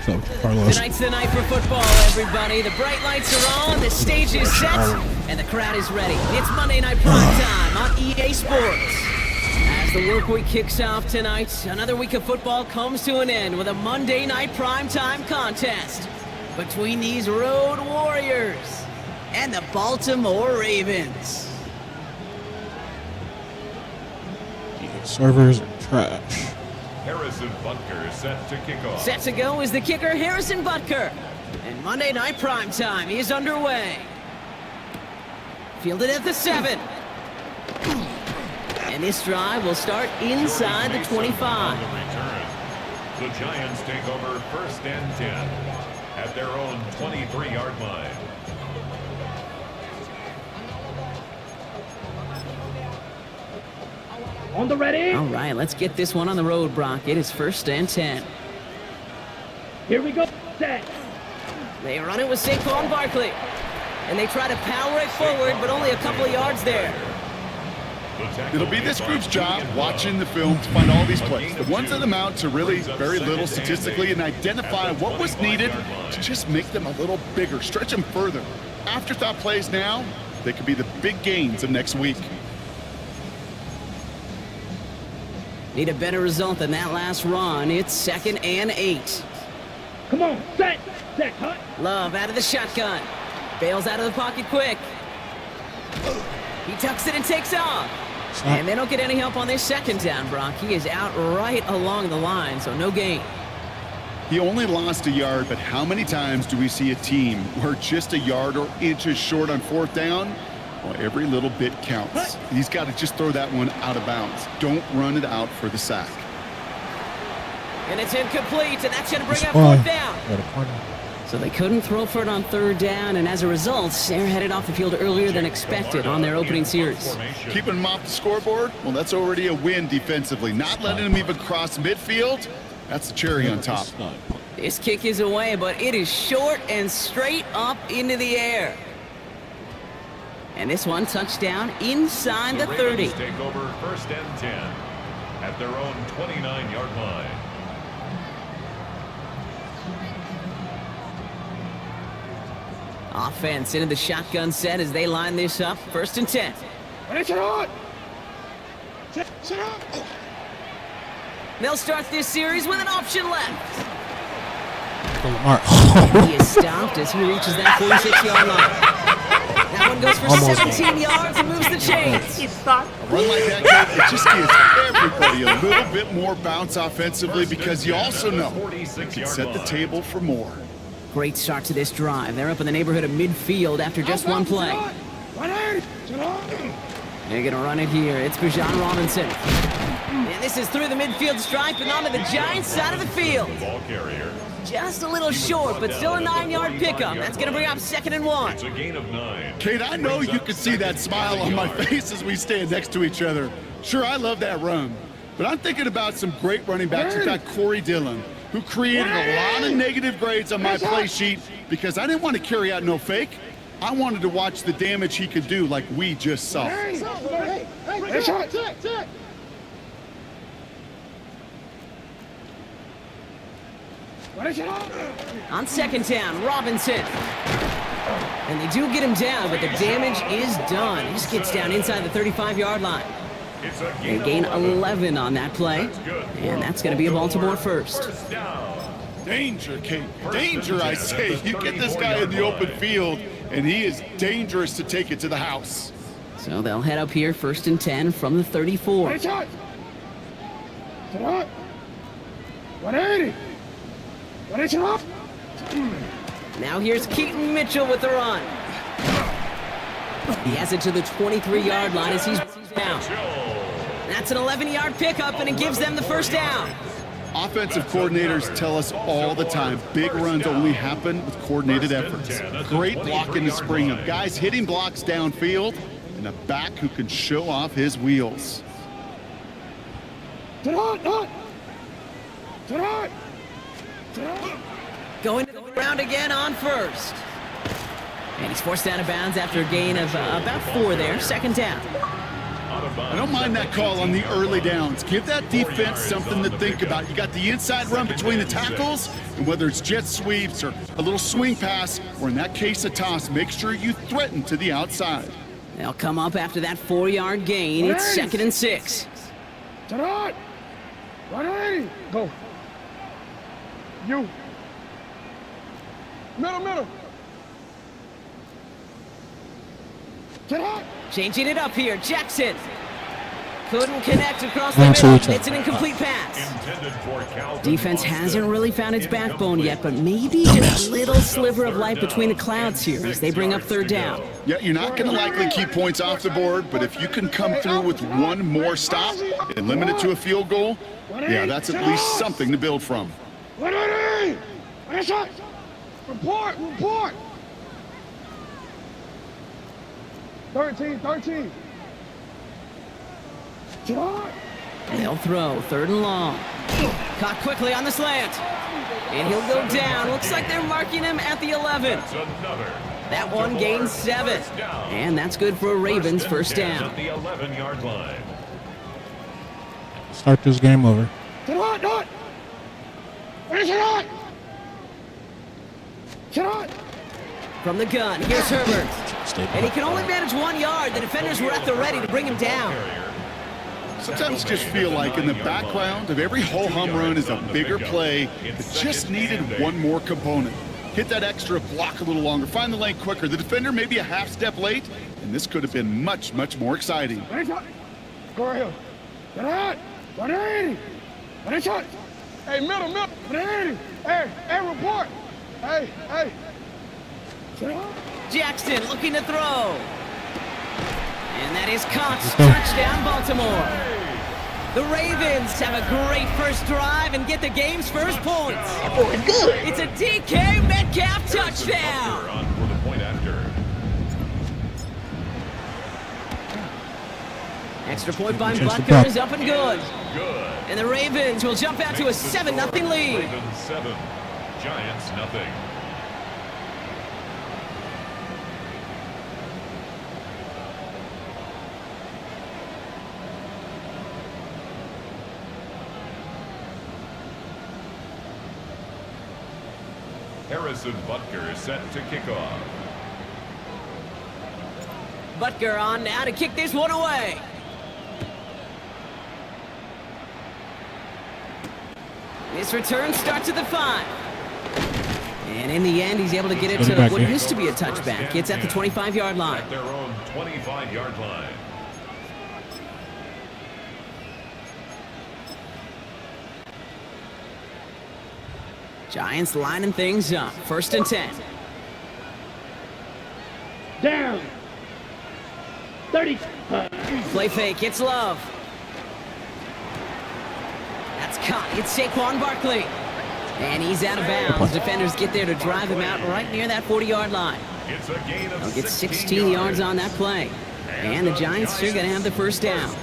So, Carlos. Tonight's the night for football, everybody. The bright lights are on, the stage is set, and the crowd is ready. It's Monday Night Prime Time on EA Sports. As the work week kicks off tonight, another week of football comes to an end with a Monday Night Prime Time contest between these Road Warriors and the Baltimore Ravens. Servers are trash. Harrison Butker set to kick off. Set to go is the kicker, Harrison Butker. And Monday Night Prime Time is underway. Fielded at the 7. And this drive will start inside the 25. The Giants take over 1st and 10 at their own 23-yard line. On the ready. All right, let's get this one on the road, Brock. It is 1st and 10. Here we go. Set. They run it with Saquon Barkley. And they try to power it forward, but only a couple of yards there. It'll be this group's job watching the film to find all these plays. The ones that amount to really very little statistically and identify what was needed to just make them a little bigger, stretch them further. Afterthought plays now, they could be the big gains of next week. Need a better result than that last run. It's 2nd and 8. Come on. Set. Set. Cut. Love out of the shotgun. Bails out of the pocket quick. He tucks it and takes off. And they don't get any help on this 2nd down, Brock. He is out right along the line, so no gain. He only lost a yard, but how many times do we see a team where just a yard or inches short on 4th down? Well, every little bit counts. He's got to just throw that one out of bounds. Don't run it out for the sack. And it's incomplete, and that's going to bring up 4th down. So they couldn't throw for it on 3rd down, and as a result, they're headed off the field earlier than expected on their opening series. Keeping them off the scoreboard? Well, that's already a win defensively. Not letting them even cross midfield, that's the cherry on top. This kick is away, but it is short and straight up into the air. And this one touchdown inside the 30. Take over 1st and 10 at their own 29-yard line. Offense into the shotgun set as they line this up. 1st and 10. Set on. Set up. They'll start this series with an option left. Lamar. He is stopped as he reaches that 46-yard line. That one goes for Almost 17 yards and moves the chains. A run like that, it just gives everybody a little bit more bounce offensively because you also know you can set the table for more. Great start to this drive. They're up in the neighborhood of midfield after just one play. They're going to run it here. It's Bijan Robinson. And this is through the midfield stripe and onto the Giants side of the field. Ball carrier. Just a little short, but still a 9-yard pickup. That's going to bring up 2nd and 1. It's a gain of 9. Kate, I know you can see that smile on my face as we stand next to each other. Sure, I love that run, but I'm thinking about some great running backs. In fact, Corey Dillon, who created a lot of negative grades on my play sheet because I didn't want to carry out no fake. I wanted to watch the damage he could do like we just saw. On 2nd down, Robinson. And they do get him down, but the damage is done. He just gets down inside the 35-yard line. They gain 11 on that play, and that's going to be a Baltimore first. Danger, Kate. Danger, I say. You get this guy in the open field, and he is dangerous to take it to the house. So they'll head up here, 1st and 10 from the 34. 180. Now here's Keaton Mitchell with the run. He has it to the 23-yard line as he's down. That's an 11-yard pickup, and it gives them the 1st down. Offensive coordinators tell us all the time, big runs only happen with coordinated efforts. Great block in the spring of guys hitting blocks downfield and a back who can show off his wheels. Going to the ground again on 1st. And he's forced out of bounds after a gain of about 4 there. 2nd down. I don't mind that call on the early downs. Give that defense something to think about. You got the inside run between the tackles, and whether it's jet sweeps or a little swing pass, or in that case a toss, make sure you threaten to the outside. They'll come up after that 4-yard gain. It's 2nd and 6. Turn on. Ready. Go. You. Middle. Turn on. Changing it up here. Jackson. Couldn't connect across the middle. It's an incomplete pass. Defense hasn't really found its backbone yet, but maybe just a little sliver of light between the clouds here as they bring up 3rd down. Yeah, you're not going to likely keep points off the board, but if you can come through with one more stop and limit it to a field goal, yeah, that's at least something to build from. Ready. Report. 13. They'll throw 3rd and long. Caught quickly on the slant. And he'll go down. Looks like they're marking him at the 11. That one gains 7. And that's good for a Ravens first down. At the 11-yard line. Start this game over. Turn on. From the gun, here's Herbert. And he can only manage 1 yard. The defenders were at the ready to bring him down. Sometimes just feel like in the background of every ho-hum run is a bigger play that just needed one more component. Hit that extra block a little longer, find the lane quicker. The defender may be a half step late, and this could have been much, much more exciting. Go right here. Get out. 180. Hey, middle. 180. Hey, report. Hey. Jackson looking to throw. And that is caught. Touchdown, Baltimore. The Ravens have a great first drive and get the game's first points. It's a DK Metcalf touchdown. On for the point after. Extra point by Butker is up and good. Good. And the Ravens will jump out to a 7-0 lead. Ravens 7, Giants nothing. Harrison Butker set to kick off. Butker on now to kick this one away. This return starts at the 5. And in the end, he's able to get it to what used to be a touchback. It's at the 25-yard line. At their own 25-yard line. Giants lining things up. 1st and 10. Down. 30. Play fake. It's Love. That's caught. It's Saquon Barkley. And he's out of bounds. Defenders get there to drive him out right near that 40-yard line. It's a gain of They'll get 16 yards on that play. And the Giants are going to have the first down.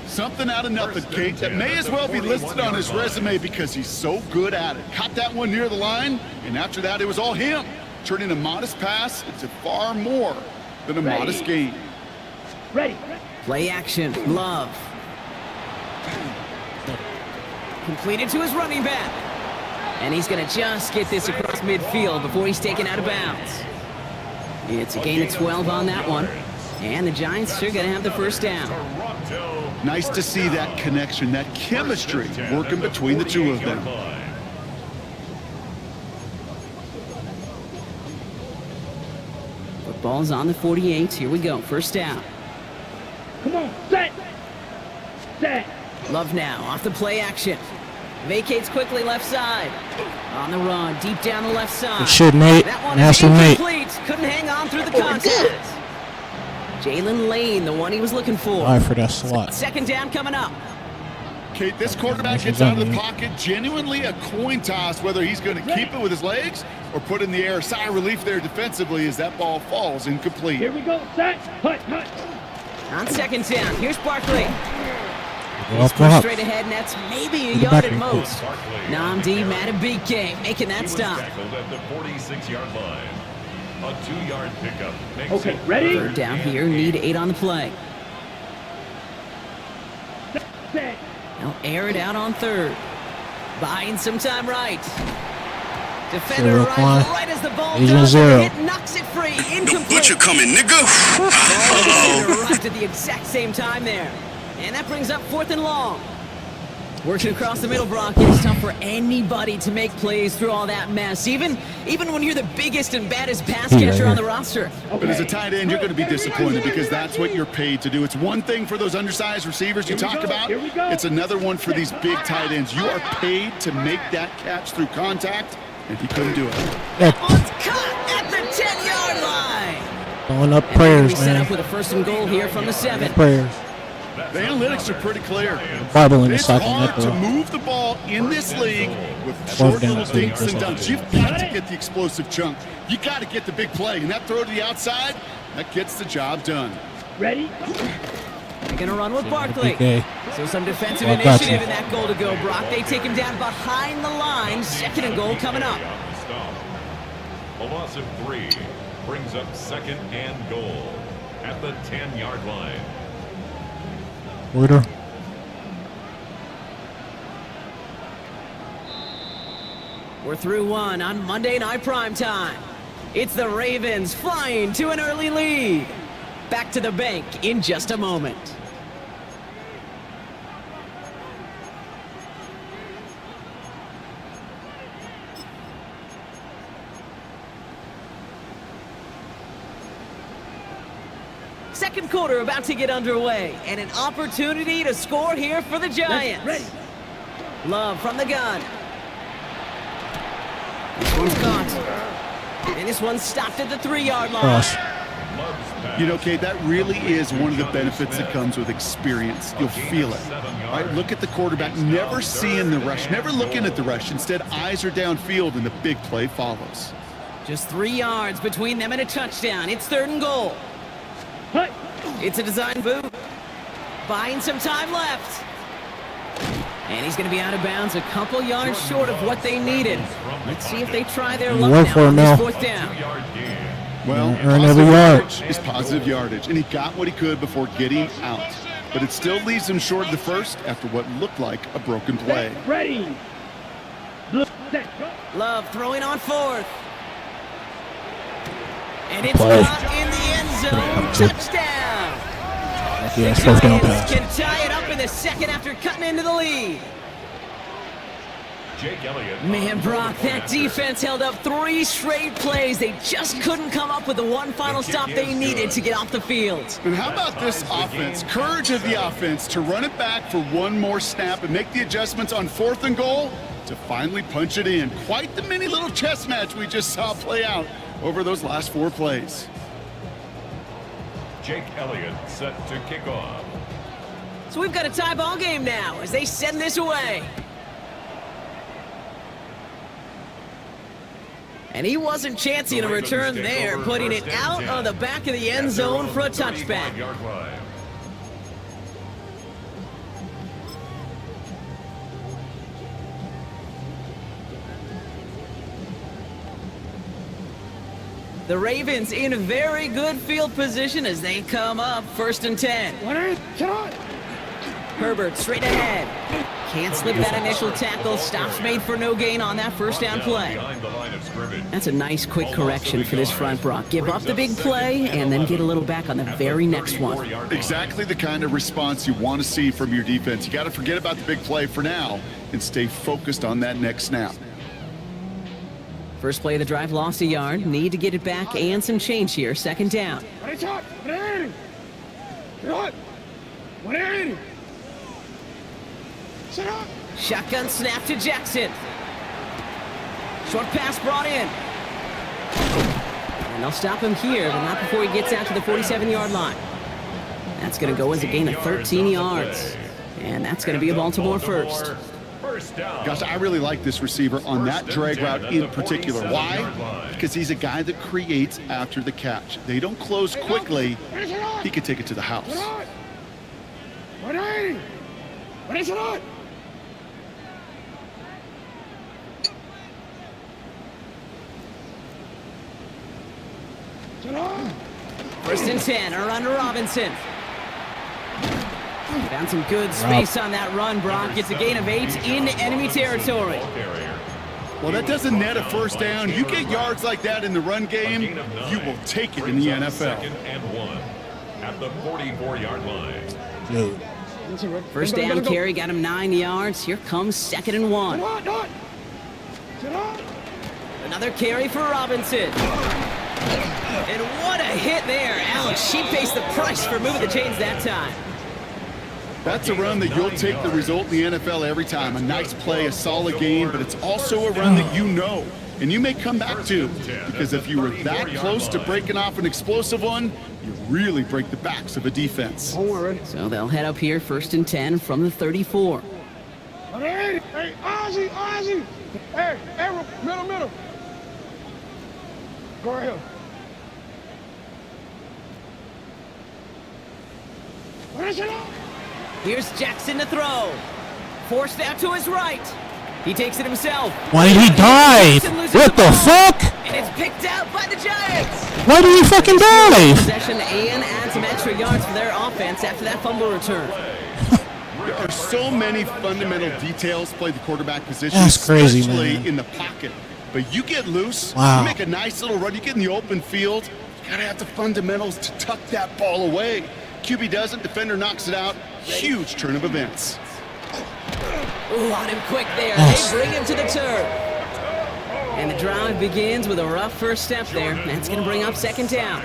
Something out of nothing, Kate, that may as well be listed on his resume because he's so good at it. Caught that one near the line, and after that, it was all him. Turning a modest pass into far more than a modest gain. Ready. Play action. Love. Completed to his running back. And he's going to just get this across midfield before he's taken out of bounds. It's a gain of 12 on that one. And the Giants are going to have the first down. Nice to see that connection, that chemistry working between the two of them. Football's on the 48. Here we go. First down. Come on. Set. Love now. Off the play action. Vacates quickly left side. On the run. Deep down the left side. Good shit, Nate. That one Nasty is Nate. incomplete. Couldn't hang on through the contact. Jalen Lane, the one he was looking for. All right for that slot. 2nd down coming up. Kate, this quarterback gets out of the pocket, genuinely a coin toss, whether he's going to keep it with his legs or put in the air. Sigh of relief there defensively as that ball falls incomplete. Here we go. Set. Hut. On 2nd down, here's Barkley. Go He's up, pushed up. straight ahead, and that's maybe a the yard back at end. most. Namdi Matabike making that He was stop. tackled at the 46-yard line. A 2-yard pickup makes Okay, it ready? 3rd down here, need 8 on the play. They'll air it out on third. Buying some time right. Defender Zero arrives point. right as the ball Agent does. zero. And the hit knocks it free. The Incomplete. butcher coming, nigga. Defender arrived at the exact same time there. And that brings up 4th and long. Working across the middle, Brock. It's tough for anybody to make plays through all that mess. Even when you're the biggest and baddest pass catcher on the roster. But as a tight end, you're going to be disappointed because that's what you're paid to do. It's one thing for those undersized receivers you talk about. It's another one for these big tight ends. You are paid to make that catch through contact, and he couldn't do it. One's caught at the 10-yard line. Throwing up And prayers, we set man. up with a 1st and goal here from the 7. Prayers. The analytics are pretty clear. Bible in the It's second. hard That's to all. move the ball in this league with short down, little so dinks and that's all. dunks. You've got to get the explosive chunk. You got to get the big play, and that throw to the outside, that gets the job done. Ready? They're going to run with Barkley. Okay. So some defensive Well, gotcha. initiative in that goal to go, Brock. They take him down behind the line. 2nd and goal coming up. A loss of 3 brings up 2nd and goal at the 10-yard line. Order. We're through 1 on Monday Night Primetime. It's the Ravens flying to an early lead. Back to the bank in just a moment. Second quarter about to get underway, and an opportunity to score here for the Giants. Ready. Love from the gun. This one's caught. And this one's stopped at the 3-yard line. Cross. You know, Kate, that really is one of the benefits that comes with experience. You'll feel it. All right, look at the quarterback, never seeing the rush, never looking at the rush. Instead, eyes are downfield, and the big play follows. Just 3 yards between them and a touchdown. It's 3rd and goal. Hey. It's a design boot. Buying some time left. And he's going to be out of bounds a couple yards short of what they needed. Let's see if they try their luck Work now for on him this now. 4th down. Well, Earn every yard. is positive yardage, and he got what he could before getting out. But it still leaves him short of the first after what looked like a broken play. Ready. Love throwing on 4th. And it's Play. caught in the end zone. Touchdown. Yeah, The first down Giants pass. can tie it up in the 2nd after cutting into the lead. Jake Elliott. Man, Brock, that defense held up 3 straight plays. They just couldn't come up with the one final stop they needed to get off the field. And how about this offense? Courage of the offense to run it back for one more snap and make the adjustments on 4th and goal to finally punch it in. Quite the mini little chess match we just saw play out over those last 4 plays. Jake Elliott set to kick off. So we've got a tie ball game now as they send this away. And he wasn't chancing a return there, putting it out of the back of the end zone for a touchback. The Ravens in very good field position as they come up 1st and 10. Herbert straight ahead. Can't slip that initial tackle. Stops made for no gain on that 1st down play. That's a nice quick correction for this front, Brock. Give up the big play and then get a little back on the very next one. Exactly the kind of response you want to see from your defense. You got to forget about the big play for now and stay focused on that next snap. First play of the drive lost a yard. Need to get it back and some change here. 2nd down. Shotgun snap to Jackson. Short pass brought in. And they'll stop him here, but not before he gets out to the 47-yard line. That's going to go as a gain of 13 yards. And that's going to be a Baltimore first. Gosh, I really like this receiver on that drag route in particular. Why? Because he's a guy that creates after the catch. They don't close quickly. He could take it to the house. First and 10, around to Robinson. Found some good space on that run, Brock. Gets a gain of 8 in enemy territory. Well, that doesn't net a first down. You get yards like that in the run game, you will take it in the NFL. Second and 1 at the 44-yard line. Dude. First down carry got him 9 yards. Here comes 2nd and 1. Another carry for Robinson. And what a hit there. Alex, she pays the price for moving the chains that time. That's a run that you'll take the result in the NFL every time. A nice play, a solid game, but it's also a run that you know and you may come back to, because if you were that close to breaking off an explosive one, you really break the backs of a defense. So they'll head up here 1st and 10 from the 34. Hey, Ozzy. Hey, middle. Go right here. Here's Jackson to throw. Forced out to his right. He takes it himself. Why did he dive? What the fuck? And it's picked out by the Giants. Why did he fucking dive? Possession and add some extra yards for their offense after that fumble return. There are so many fundamental details play the quarterback position, That's crazy, especially man. in the pocket. But you get loose, Wow. you make a nice little run, you get in the open field, you gotta have the fundamentals to tuck that ball away. QB doesn't, defender knocks it out. Huge turn of events. Ooh, on him quick there. Yes. They bring him to the turf. And the drive begins with a rough first step there. That's going to bring up 2nd down.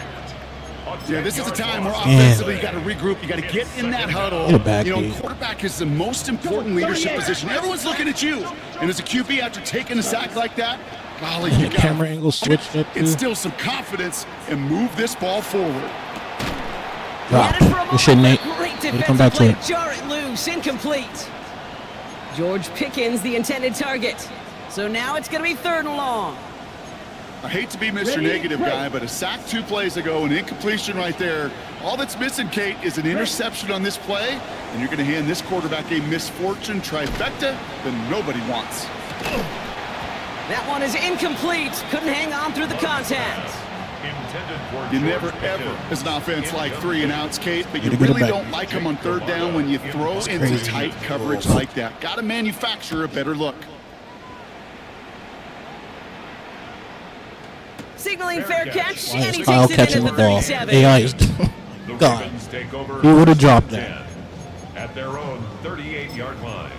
Yeah, this is a time where offensively you got to regroup. You got to get in that huddle. Get it back, You know, dude. quarterback is the most important leadership position. Everyone's looking at you. And as a QB, after taking a sack like that, golly, you The got camera angle switched up too. instill some confidence and move this ball forward. Drop. Had it for a Good shit, Nate. moment. Great Way to defensive come back to play. it. Jar it loose. Incomplete. George Pickens, the intended target. So now it's going to be 3rd and long. I hate to be Mr. Negative guy, but a sack 2 plays ago, an incompletion right there. All that's missing, Kate, is an interception on this play, and you're going to hand this quarterback a misfortune trifecta that nobody wants. That one is incomplete. Couldn't hang on through the contact. You never, ever, as an offense, like 3 and outs, Kate, but you Gotta get it really back. don't like them on 3rd down when you throw into crazy. tight coverage like that. Got to manufacture a better look. Signaling fair catch, Why and is he Kyle takes it catching in the at the ball? 37. AI is The God. Ravens take over He would have dropped 10 that. at their own 38-yard line.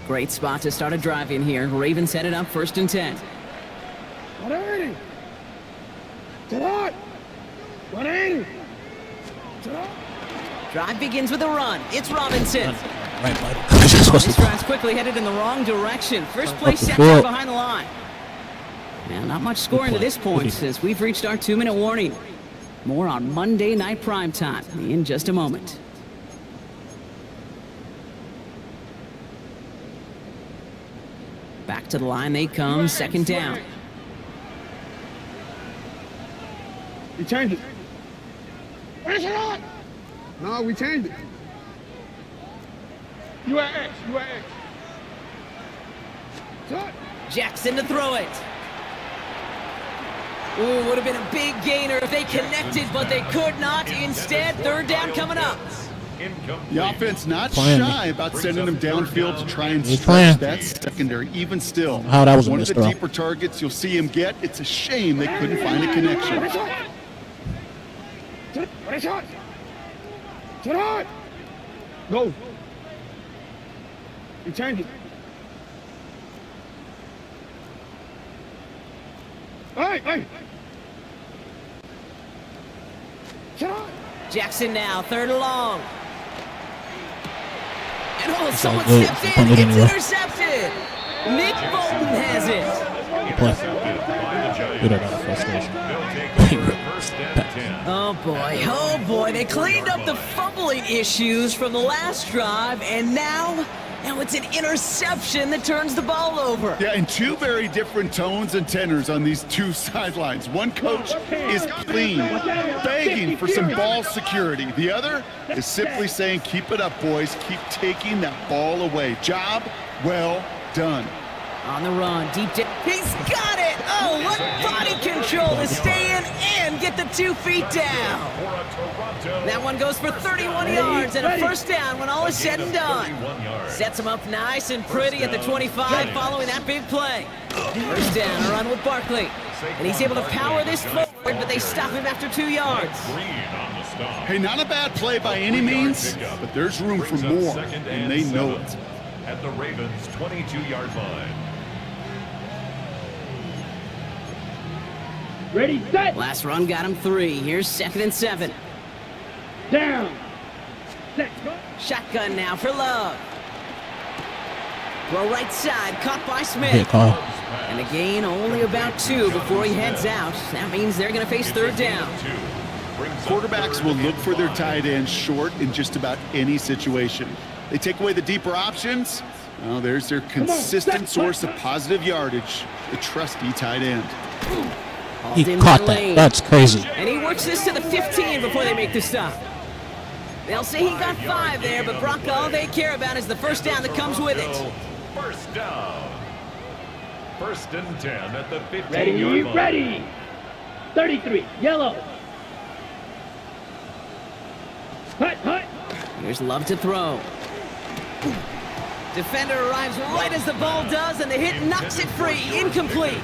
Great spot to start a drive in here. Ravens set it up 1st and 10. Drive begins with a run. It's Robinson. Right, buddy. That's supposed This to drive's quickly headed in the wrong direction. First place the set field. behind the line. Now, not much scoring to this point as we've reached our 2-minute warning. More on Monday Night Primetime in just a moment. Back to the line they come, 2nd down. We changed it. No, we changed it. You at X. Shot. Jackson to throw it. Ooh, would have been a big gainer if they connected, but they could not. Instead, 3rd down coming up. The offense not Playing. shy about sending them downfield to try and He's stretch playing. that secondary. Even still, How that was a one of missed the throw. deeper targets you'll see him get. It's a shame they couldn't find a connection. Shot. Go. We changed it. Hey. Shot. Jackson now, 3rd and long. And oh, someone good. stepped Punt in. it It's anyway. intercepted. Nick Bolton has it. play. Good out of frustration. Oh boy, they cleaned up the fumbling issues from the last drive, and now it's an interception that turns the ball over. Yeah, and 2 very different tones and tenors on these 2 sidelines. One coach is clean, begging for some ball security. The other is simply saying, keep it up, boys. Keep taking that ball away. Job well done. On the run, deep down. He's got it! Oh, what body control to stay in and get the 2 feet down. That one goes for 31 yards and a first down when all is said and done. Sets him up nice and pretty at the 25 following that big play. First down, a run with Barkley. And he's able to power this forward, but they stop him after 2 yards. Hey, not a bad play by any means, but there's room for more, and they know it. At the Ravens' 22-yard line. Ready, set. Last run got him 3. Here's 2nd and 7. Down. Set. Shotgun now for Love. Throw right side, caught by Smith. Hit call. And a gain only about 2 before he heads out. That means they're going to face 3rd down. Quarterbacks will look for their tight end short in just about any situation. They take away the deeper options. Well, there's their consistent source of positive yardage, the trusty tight end. He caught that. That's crazy. And he works this to the 15 before they make the stop. They'll say he got 5 there, but Brock, all they care about is the first down that comes with it. First down. 1st and 10 at the 15-yard Ready, line. ready. 33, yellow. Hut, hut. Here's Love to throw. Defender arrives right as the ball does, and the hit knocks it free. Incomplete.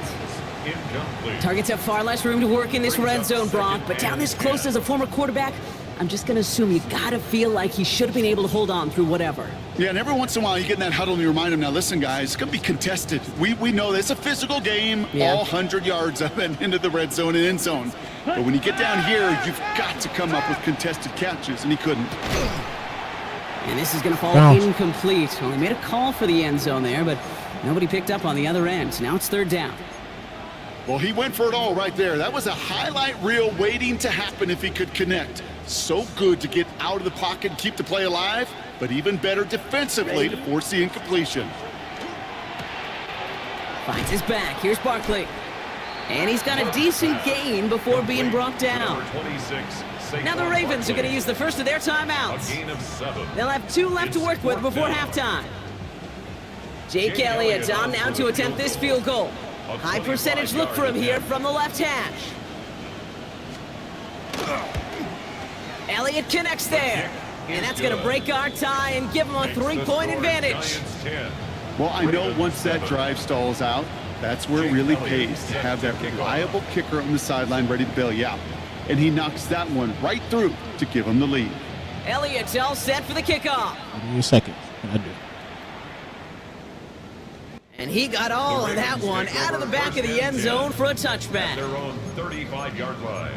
Targets have far less room to work in this red zone, Brock, but down this close as a former quarterback, I'm just going to assume you got to feel like he should have been able to hold on through whatever. Yeah, and every once in a while you get in that huddle and you remind him, now listen, guys, it's going to be contested. We know this. It's a physical game, all 100 yards up and into the red zone and end zone. But when you get down here, you've got to come up with contested catches, and he couldn't. And this is going to fall incomplete. Well, he made a call for the end zone there, but nobody picked up on the other end. Now it's 3rd down. Well, he went for it all right there. That was a highlight reel waiting to happen if he could connect. So good to get out of the pocket and keep the play alive, but even better defensively to force the incompletion. Finds his back. Here's Barkley. And he's got a decent gain before being brought down. Now the Ravens are going to use the first of their timeouts. They'll have 2 left to work with before halftime. Jake Elliott's on now to attempt this field goal. High percentage look for him here from the left hash. Elliott connects there. And that's going to break our tie and give him a 3-point advantage. Well, I know once that drive stalls out, that's where it really pays to have that reliable kicker on the sideline ready to bail you out. And he knocks that one right through to give him the lead. Elliott's all set for the kickoff. Give me a second. I do. And he got all of that one out of the back of the end zone for a touchback. Their own 35-yard line.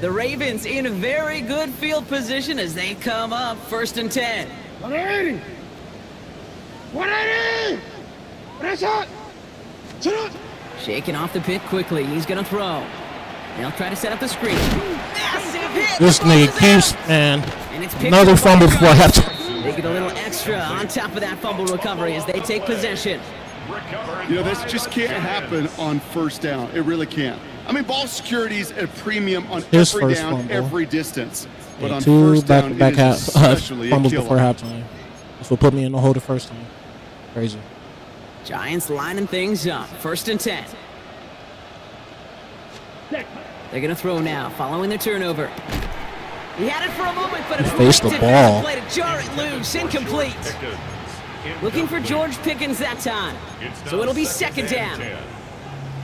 The Ravens in very good field position as they come up 1st and 10. 180. 180. Press out. Sit up. Shaking off the pick quickly. He's going to throw. They'll try to set up the screen. Massive hit. This nigga came, man. And it's Another fumble before halftime. They get a little extra on top of that fumble recovery as they take possession. You know, this just can't happen on 1st down. It really can't. I mean, ball security is a premium on His every first down, fumble. every distance. But on 2 1st down, it back-to-back is especially a fumbles killer. before halftime. That's what put me in the hole the first time. Crazy. Giants lining things up. 1st and 10. They're going to throw now, following the turnover. He had it for a moment, but a faced the great ball. play to jar it loose. Incomplete. Looking for George Pickens that time. So it'll be 2nd down.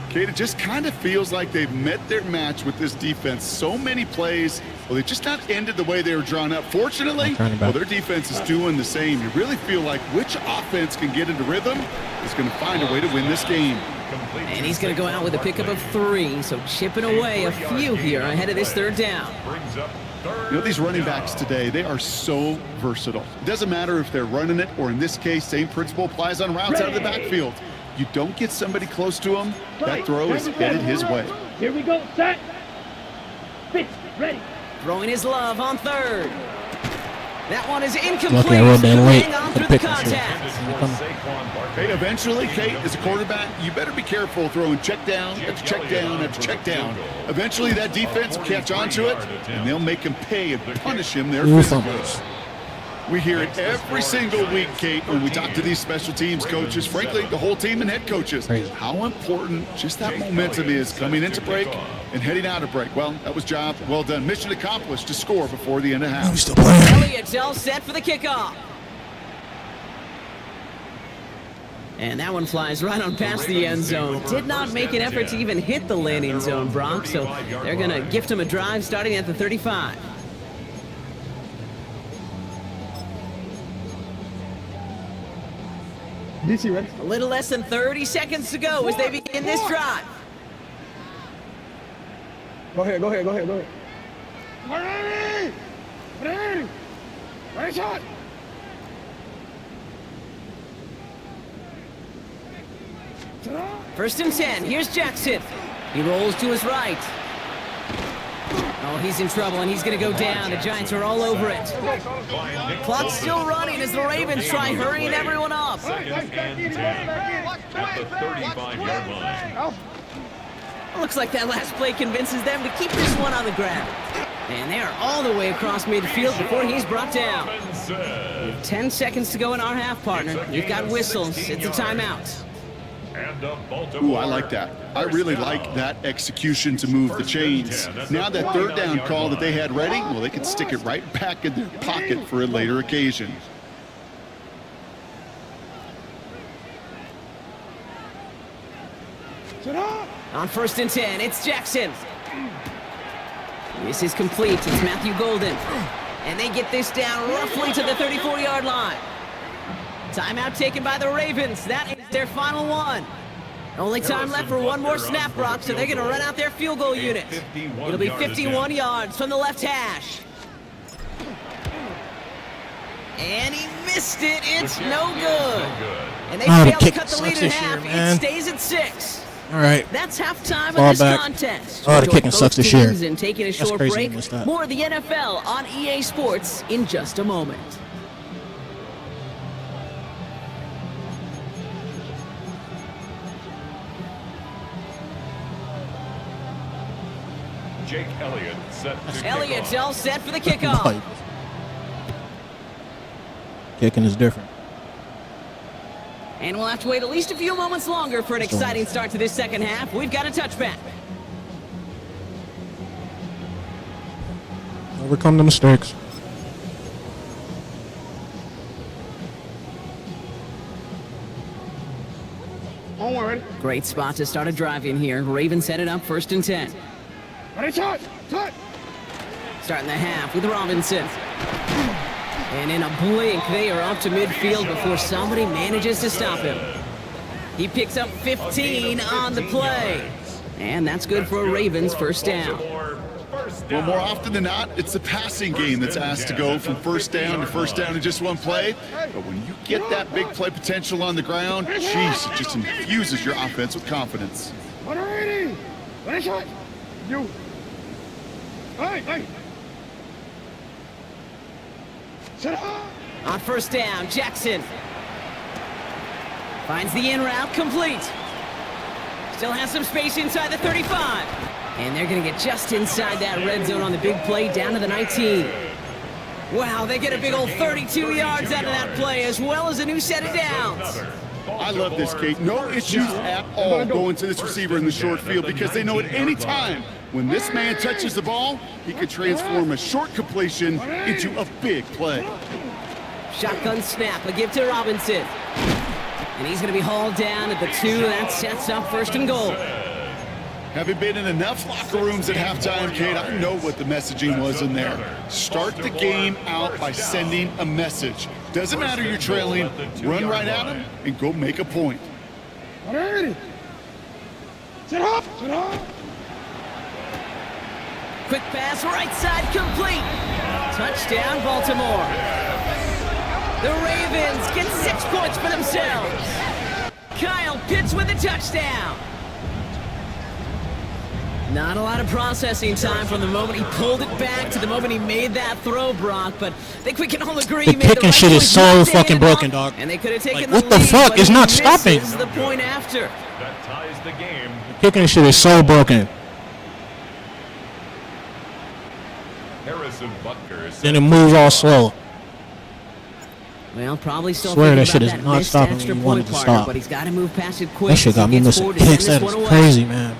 Kate, it just kind of feels like they've met their match with this defense. So many plays, well, they just not ended the way they were drawn up. Fortunately, well, their defense is doing the same. You really feel like which offense can get into rhythm is going to find a way to win this game. And he's going to go out with a pickup of 3, so chipping away a few here ahead of this 3rd down. You know, these running backs today, they are so versatile. It doesn't matter if they're running it, or in this case, same principle applies on routes out of the backfield. You don't get somebody close to him, that throw is headed his way. Here we go, set. Pitch, ready. Throwing his Love on 3rd. That one is Lucky I incomplete. rolled in late Hang on to through the pick that shit. contact. Hey, eventually, Kate, as a quarterback, you better be careful throwing check down after check down after check down. Eventually, that defense will catch on to it, and they'll make him pay and punish him there Two physically. fumbles. We hear it every single week, Kate, when we talk to these special teams coaches, frankly, the whole team and head coaches, Crazy. how important just that momentum is coming into break and heading out of break. Well, that was job well done. Mission accomplished to score before the end of We half. still playing. Elliott's all set for the kickoff. And that one flies right on past the end zone. Did not make an effort to even hit the landing zone, Brock, so they're going to gift him a drive starting at the 35. DC ready? A little less than 30 seconds to go as they begin this drive. Go ahead. Ready? Ready shot. First and 10. Here's Jackson. He rolls to his right. Oh, he's in trouble, and he's going to go down. The Giants are all over it. Clock's still running as the Ravens try hurrying everyone up. Second and 10 at the 35-yard line. Looks like that last play convinces them to keep this one on the ground. And they are all the way across midfield before he's brought down. 10 seconds to go in our half, partner. We've got whistles. It's a timeout. Ooh, I like that. I really like that execution to move the chains. Now that third down call that they had ready, well, they can stick it right back in their pocket for a later occasion. On first and 10, it's Jackson. This is complete. It's Matthew Golden. And they get this down roughly to the 34-yard line. Timeout taken by the Ravens. That is their final one. Only time left for one more snap, Brock, so they're going to run out their field goal unit. It'll be 51 yards from the left hash. And he missed it. It's no good. And they failed to cut the lead in half. It stays at 6. All right. That's halftime Ball of this back. contest. Oh, the Enjoy kicking both sucks this year. teams and taking a That's short crazy break. they missed that. More of the NFL on EA Sports in just a moment. Jake Elliott set to kick Elliott's off. all set for the kickoff. Kicking is different. And we'll have to wait at least a few moments longer for an exciting start to this second half. We've got a touchback. Overcome the mistakes. On one, ready? Great spot to start a drive in here. Ravens set it up first and 10. Ready shot. Starting the half with Robinson. And in a blink, they are up to midfield before somebody manages to stop him. He picks up 15 on the play. And that's good for a Ravens first down. Well, more often than not, it's the passing game that's asked to go from first down in just one play. But when you get that big play potential on the ground, jeez, it just infuses your offense with confidence. Ready shot. You. Hey. Set up. On first down, Jackson finds the in route complete. Still has some space inside the 35. And they're going to get just inside that red zone on the big play down to the 19. Wow, they get a big old 32 yards out of that play as well as a new set of downs. I love this, Kate. No issues at all going to this receiver in the short field because they know at any time when this man touches the ball, he could transform a short completion into a big play. Shotgun snap, a give to Robinson. And he's going to be hauled down at the 2. That sets up first and goal. Having been in enough locker rooms at halftime, Kate, I know what the messaging was in there. Start the game out by sending a message. Doesn't matter you're trailing, run right at him and go make a point. Ready. Set up. Quick pass, right side complete. Touchdown, Baltimore. The Ravens get 6 points for themselves. Kyle Pitts with a touchdown. Not a lot of processing time from the moment he pulled it back to the moment he made that throw, Brock, but I think we can all agree The he made kicking right shit is choice so not to fucking hand broken, off, dog. And they could have taken Like, the what the lead, fuck? but It's he not stopping. misses the point after. That ties the game. The kicking shit is so broken. Harrison Butker. Then it moves all slow. Well, probably still Swear thinking that shit about is not missed stopping extra when you want point it to partner, stop. but he's got to move past it quick. That shit so got he me gets missing forward to kicks. send That this is one away. crazy, man.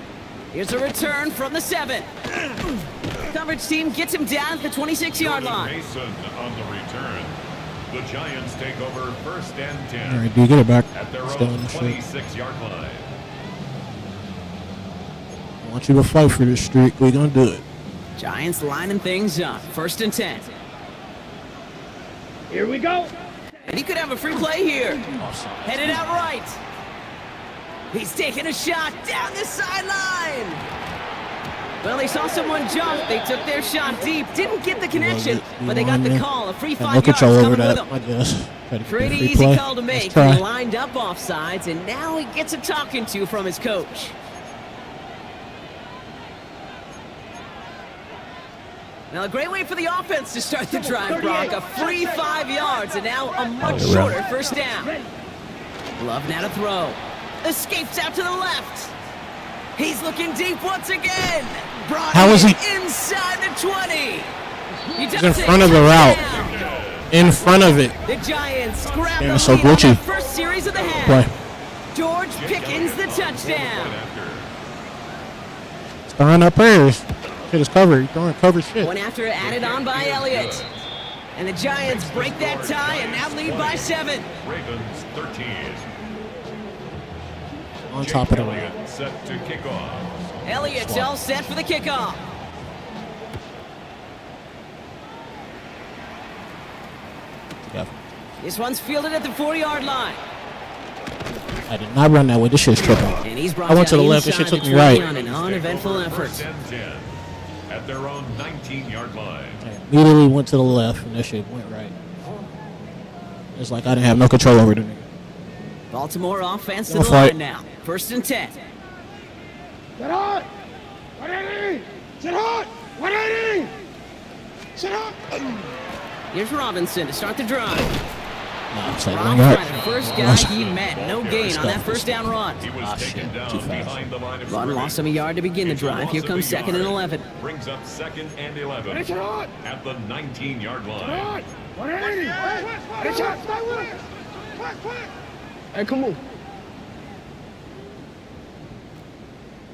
Here's a return from the 7. Coverage team gets him down at the 26-yard line. Mason on the return. The Giants take over 1st and 10. All right, D, get it back. At their Still own in the shit. 26-yard line. I want you to fight for this streak. We're gonna do it. Giants lining things up. 1st and 10. Here we go. And he could have a free play here. Headed out right. He's taking a shot down the sideline. Well, they saw someone jump. They took their shot deep. Didn't get the connection, but they got the call. A free 5 No yards control over coming with that, him. I guess. Try to get Pretty the free easy play. call to Let's make. try. He lined up offsides, and now he gets a talking to from his coach. Now, a great way for the offense to start the drive, Brock. A free 5 yards, and now a much shorter 1st down. Love now to throw. Escapes out to the left. He's looking deep once again. Brought How is he inside the 20? He's in front of the route? In front of it. The Giants grab Damn, the it's so lead on glitchy. the first series of the half. Play. George Pickens the touchdown. He's throwing up prayers. Shit is covered. He's throwing cover shit. One after added on by Elliott. And the Giants break that tie and now lead by 7. Ravens 13. On top of the Elliott route. set to kick off. Elliott's all set for the kickoff. This one's fielded at the 4-yard line. I did not run that way. This shit's tripping. And he's brought I went to the down left. This shit inside took the me 20 right. on an uneventful effort. 1st and 10 at their own 19-yard line. I immediately went to the left, and that shit went right. It's like I didn't have no control over the nigga. Baltimore offense to Gonna the fight. line now. 1st and 10. Sit hot. 180. Sit hot. 180. Sit hot. Here's Robinson to start the drive. Nah, it's like Rob's 1 yard. the first guy he met. No gain on that 1st down run. He was taken shit. down Too fast. behind the line of Run scrimmage. lost him a yard to begin the It's a drive. loss Here of comes a 2nd and yard. 11. Brings up 2nd and 11 Sit hot. at the 19-yard line. Hot. 180. Hey, shot. Stay with it. Quick. Hey, come on.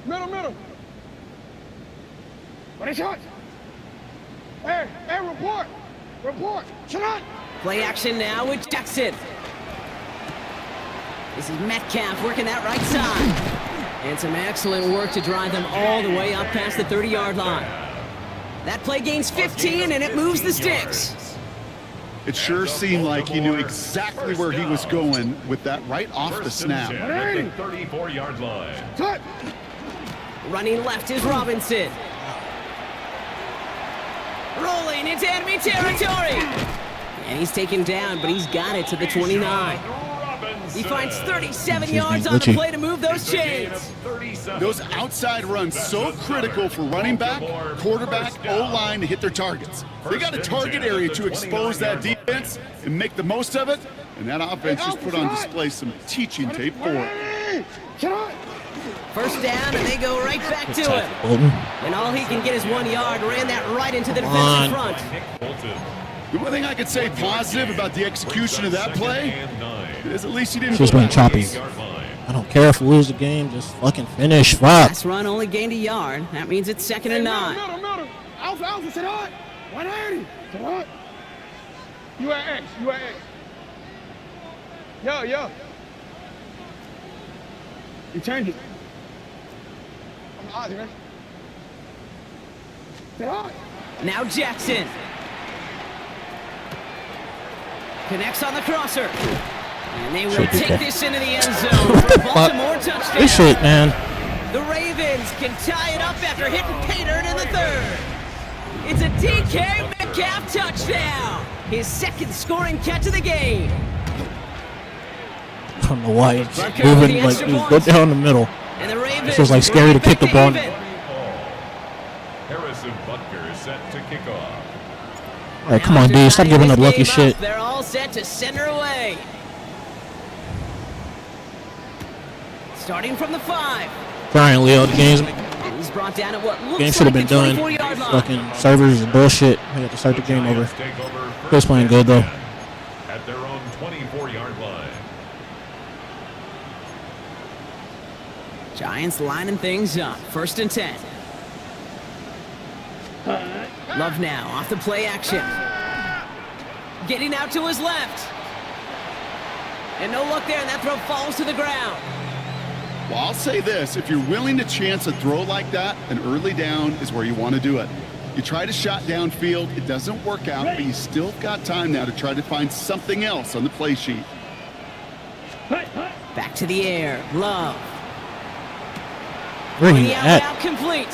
Middle. What is shot? Hey, report. Shot. Play action now with Jackson. This is Metcalf working that right side. And some excellent work to drive them all the way up past the 30-yard line. That play gains 15, and it moves the sticks. It sure seemed like he knew exactly where he was going with that right off the 1st snap. and 10 at the 34-yard line. Cut. Running left is Robinson. Rolling into enemy territory. And he's taken down, but he's got it to the 29. He finds 37 yards on the play to move those chains. Those outside runs so critical for running back, quarterback, O-line to hit their targets. They got a target area to expose that defense and make the most of it, and that offense just put on display some teaching tape for it. Shot. 1st down, and they go right back to him. Bolton. And all he can get is 1 yard. Ran that right into the on. defensive front. Nick Bolton. The one thing I could say positive about the execution of that play is at least he didn't Just go been back. choppy. I don't care if we lose the game. Just fucking finish. Fuck. Last run only gained a yard. That means it's 2nd and 9. Middle. Alpha, sit hot. 180. Sit hot. You at X. Yo. You change it. I'm the odds, man. Sit hot. Now Jackson. Connects on the crosser. And they will Should be take there. this into the end zone for a Baltimore touchdown. This shit, man. The Ravens can tie it up after hitting pay dirt in the 3rd. It's a DK Metcalf touchdown. His 2nd scoring catch of the game. I don't know why it's Butker with moving the like extra you go point. down the middle. And the Ravens This was like scary to right kick the back ball. even. Harrison Harrison Butker is set to kick off. All right, come on, D. Stop giving up lucky shit. They're all set to send her away. Starting from the 5. Brian Leo, the game's He's brought down at what looks game should have like been the done. 24-yard line. Fucking servers is bullshit. They had to start the game over. Giants take over Chris playing good though. at their own 24-yard line. Giants lining things up. 1st and 10. Love now off the play action. Getting out to his left. And no luck there, and that throw falls to the ground. Well, I'll say this. If you're willing to chance a throw like that, an early down is where you want to do it. You try to shot downfield, it doesn't work out, but you still got time now to try to find something else on the play sheet. Back to the air. Love. Where are you Out, at? out, complete.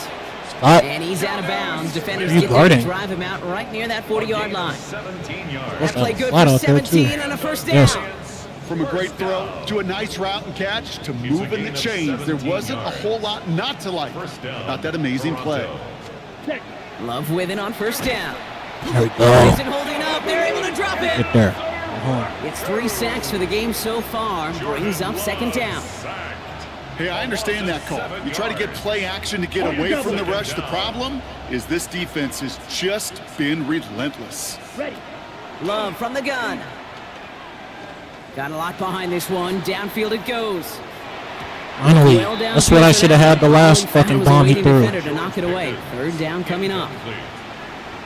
Stop. And he's out of bounds. Defenders Where are you get there to guarding? drive him out right near that 40-yard line. 17 yards. That play good flat for out there, too. 17 and a first down. Yes. From a great throw to a nice route and catch to moving the chains, there wasn't a whole lot not to like about that amazing play. Love with it on 1st down. There we go. Isn't holding up. They're able to drop it. Get there. Uh-huh. It's 3 sacks for the game so far. Brings up 2nd down. Hey, I understand that call. You try to get play action to get away from the rush. The problem is this defense has just been relentless. Love from the gun. Got a lot behind this one. Downfield it goes. Finally. Well down That's what I should have had the last Allen fucking was bomb he waiting threw. defender to knock it away. 3rd down coming up.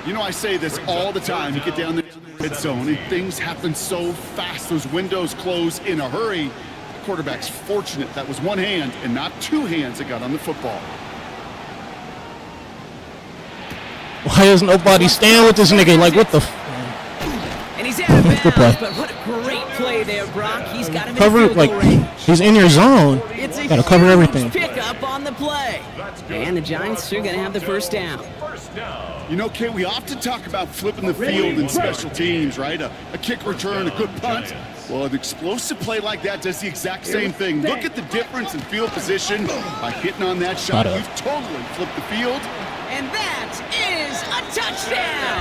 You know, I say this all the time. You get down the red zone and things happen so fast. Those windows close in a hurry. The quarterback's fortunate that was one hand and not 2 hands that got on the football. Why is nobody staying with this nigga? Like, what the f- And he's out of Good play. bounds, but what a great play there, Brock. He's got him in cover, field like, goal range. he's in your zone. It's a Gotta cover huge everything. pickup on the play. And the Giants are going to have the first down. First down. You know, Kate, we often talk about flipping the field in special teams, right? A kick return, a good punt. Well, an explosive play like that does the exact same thing. Look at the difference in field position by hitting on that shot. Gotta. You've totally flipped the field. And that is a touchdown.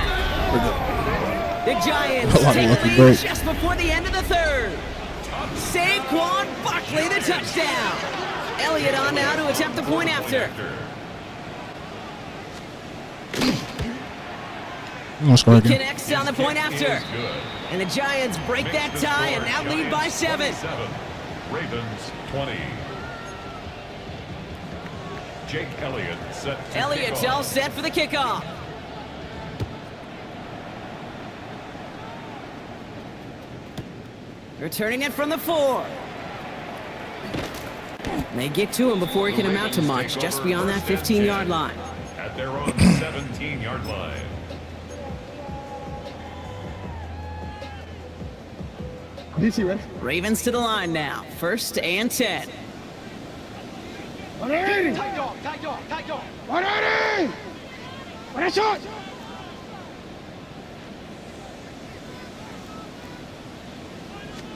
The Giants A lot of take lucky lead break. just before the end of the 3rd. Saquon Barkley, the touchdown. Elliott on now to attempt the point after. Let's go again. Connects on the point after. And the Giants break that tie and now lead by 7. Ravens 20. Jake Elliott set to Elliott's kick off. all set for the kickoff. Returning it from the 4. They get to him before he can amount to much, just beyond that 15-yard line. At their own 17-yard line. DC, ready? Ravens to the line now. 1st and 10. 180! Tight dog, tight dog, tight dog. 180! What a shot!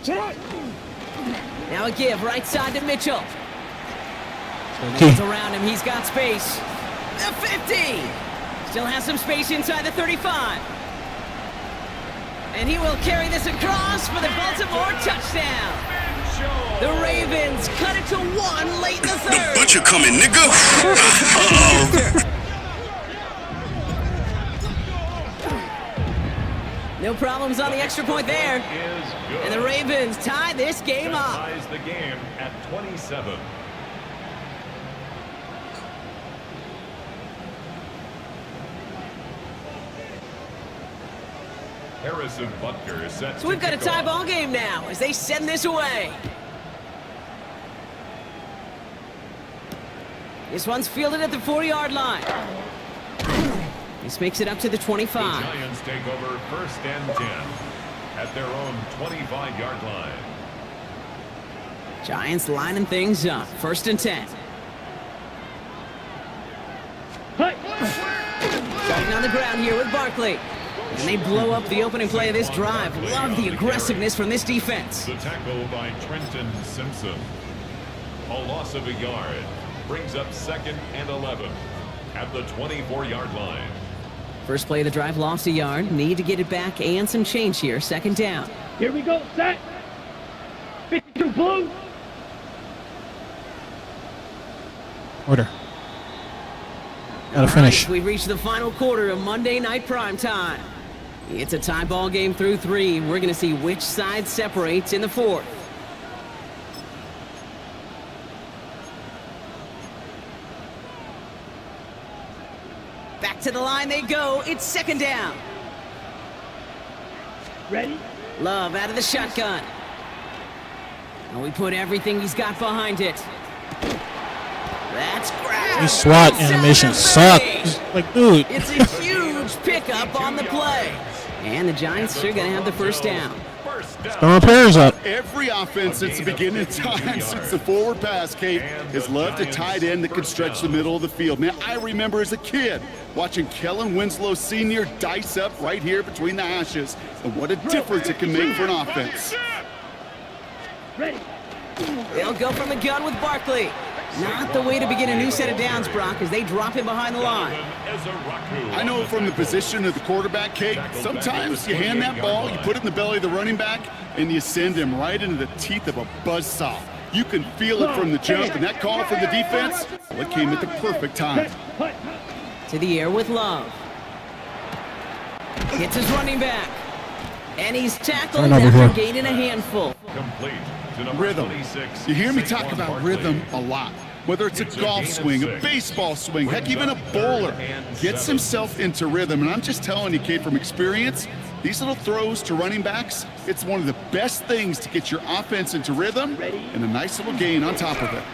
Shut up! Now a give right side to Mitchell. Okay. He's around him. He's got space. The 50. Still has some space inside the 35. And he will carry this across for the Baltimore touchdown. The Ravens cut it to 1 late in the 3rd. Butcher coming, nigga. No problems on the extra point there. Is good. And the Ravens tie this game That up. ties the game at 27. Harrison Butker is set So we've got a tie tie ball game now as they send this away. This one's fielded at the 40-yard line. This makes it up to the 25. The Giants take over 1st and 10 at their own 25-yard line. Giants lining things up. 1st and 10. Starting on the ground here with Barkley. And they blow up the opening play of this drive. Love the aggressiveness from this defense. The tackle by Trenton Simpson. A loss of a yard brings up 2nd and 11. at the 24-yard line. First play of the drive lost a yard. Need to get it back and some change here. Second down. Here we go. Set. 52 blue. Order. Gotta finish. Right, we've reached the final quarter of Monday Night Primetime. It's a tie ball game through 3. We're going to see which side separates in the 4th. Back to the line they go. It's second down. Ready? Love out of the shotgun. And we put everything he's got behind it. That's grab. These SWAT animations suck. Like, dude. It's a huge pickup on the play. And the Giants are going to have the first down. Throwing pairs up. Every offense since the beginning of time, since the forward pass, Kate, has loved a tight end that can stretch the middle of the field. Man, I remember as a kid watching Kellen Winslow Sr. dice up right here between the hashes. And what a difference it can make for an offense. Ready? They'll go from the gun with Barkley. Not the way to begin a new set of downs, Brock, as they drop him behind the line. I know from the position of the quarterback, Kate, sometimes you hand that ball, you put it in the belly of the running back, and you send him right into the teeth of a buzzsaw. You can feel it from the jump, and that call from the defense, well, it came at the perfect time. To the air with Love. Hits his running back. And he's tackled after gaining a handful. Complete to number Rhythm. 26. You hear me talk Saquon about Barkley. rhythm a lot. Whether it's a golf swing, a baseball swing, heck, even a bowler gets himself into rhythm. And I'm just telling you, Kate, from experience, these little throws to running backs, it's one of the best things to get your offense into rhythm and a nice little gain on top of it.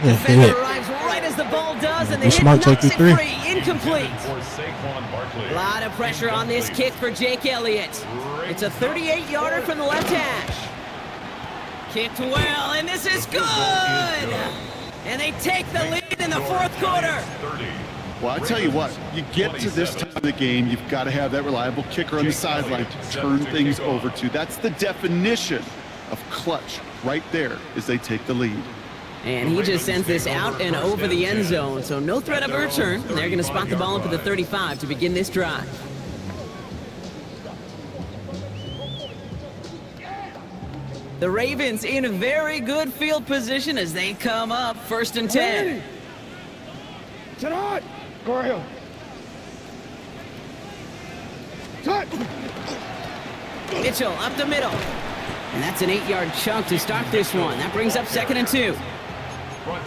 Yeah, Defender arrives right as the ball does, and the hit smart, knocks take it you three. free. Incomplete. For Saquon Barkley. A lot of pressure on this kick for Jake Elliott. It's a 38-yarder from the left hash. Kicked well, and this is good! And they take the lead in the 4th quarter. 30. Well, I tell you what, you get to this time of the game, you've got to have that reliable kicker on the sideline to turn things over to. That's the definition of clutch right there as they take the lead. And he just sends this out and over the end zone, so no threat of a return. They're going to spot the ball up at the 35 to begin this drive. The Ravens in a very good field position as they come up 1st and 10. Set hot. Go right here. Set. Mitchell up the middle. And that's an 8-yard chunk to start this one. That brings up 2nd and 2.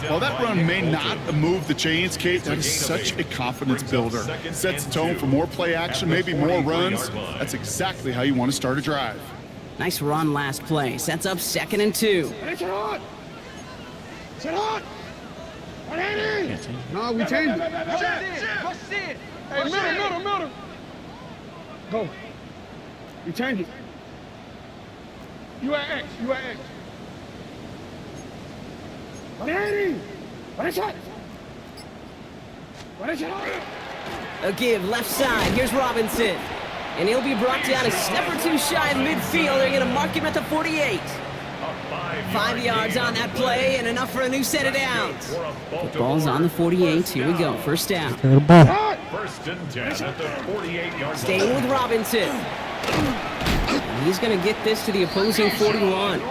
While that run may not move the chains, Kate, that is such a confidence builder. Sets the tone for more play action, maybe more runs. That's exactly how you want to start a drive. Nice run last play. Sets up 2nd and 2. Set hot. Set hot. 180. No, we changed it. Hey, middle. Go. We changed it. You at X. 180. What is shot? A give left side. Here's Robinson. And he'll be brought down a step or two shy of midfield. They're going to mark him at the 48. 5 yards on that play and enough for a new set of downs. Ball's on the 48. Here we go. First down. Carry the ball. 1st and 10 at the 48-yard Staying with Robinson. And he's going to get this to the opposing 41.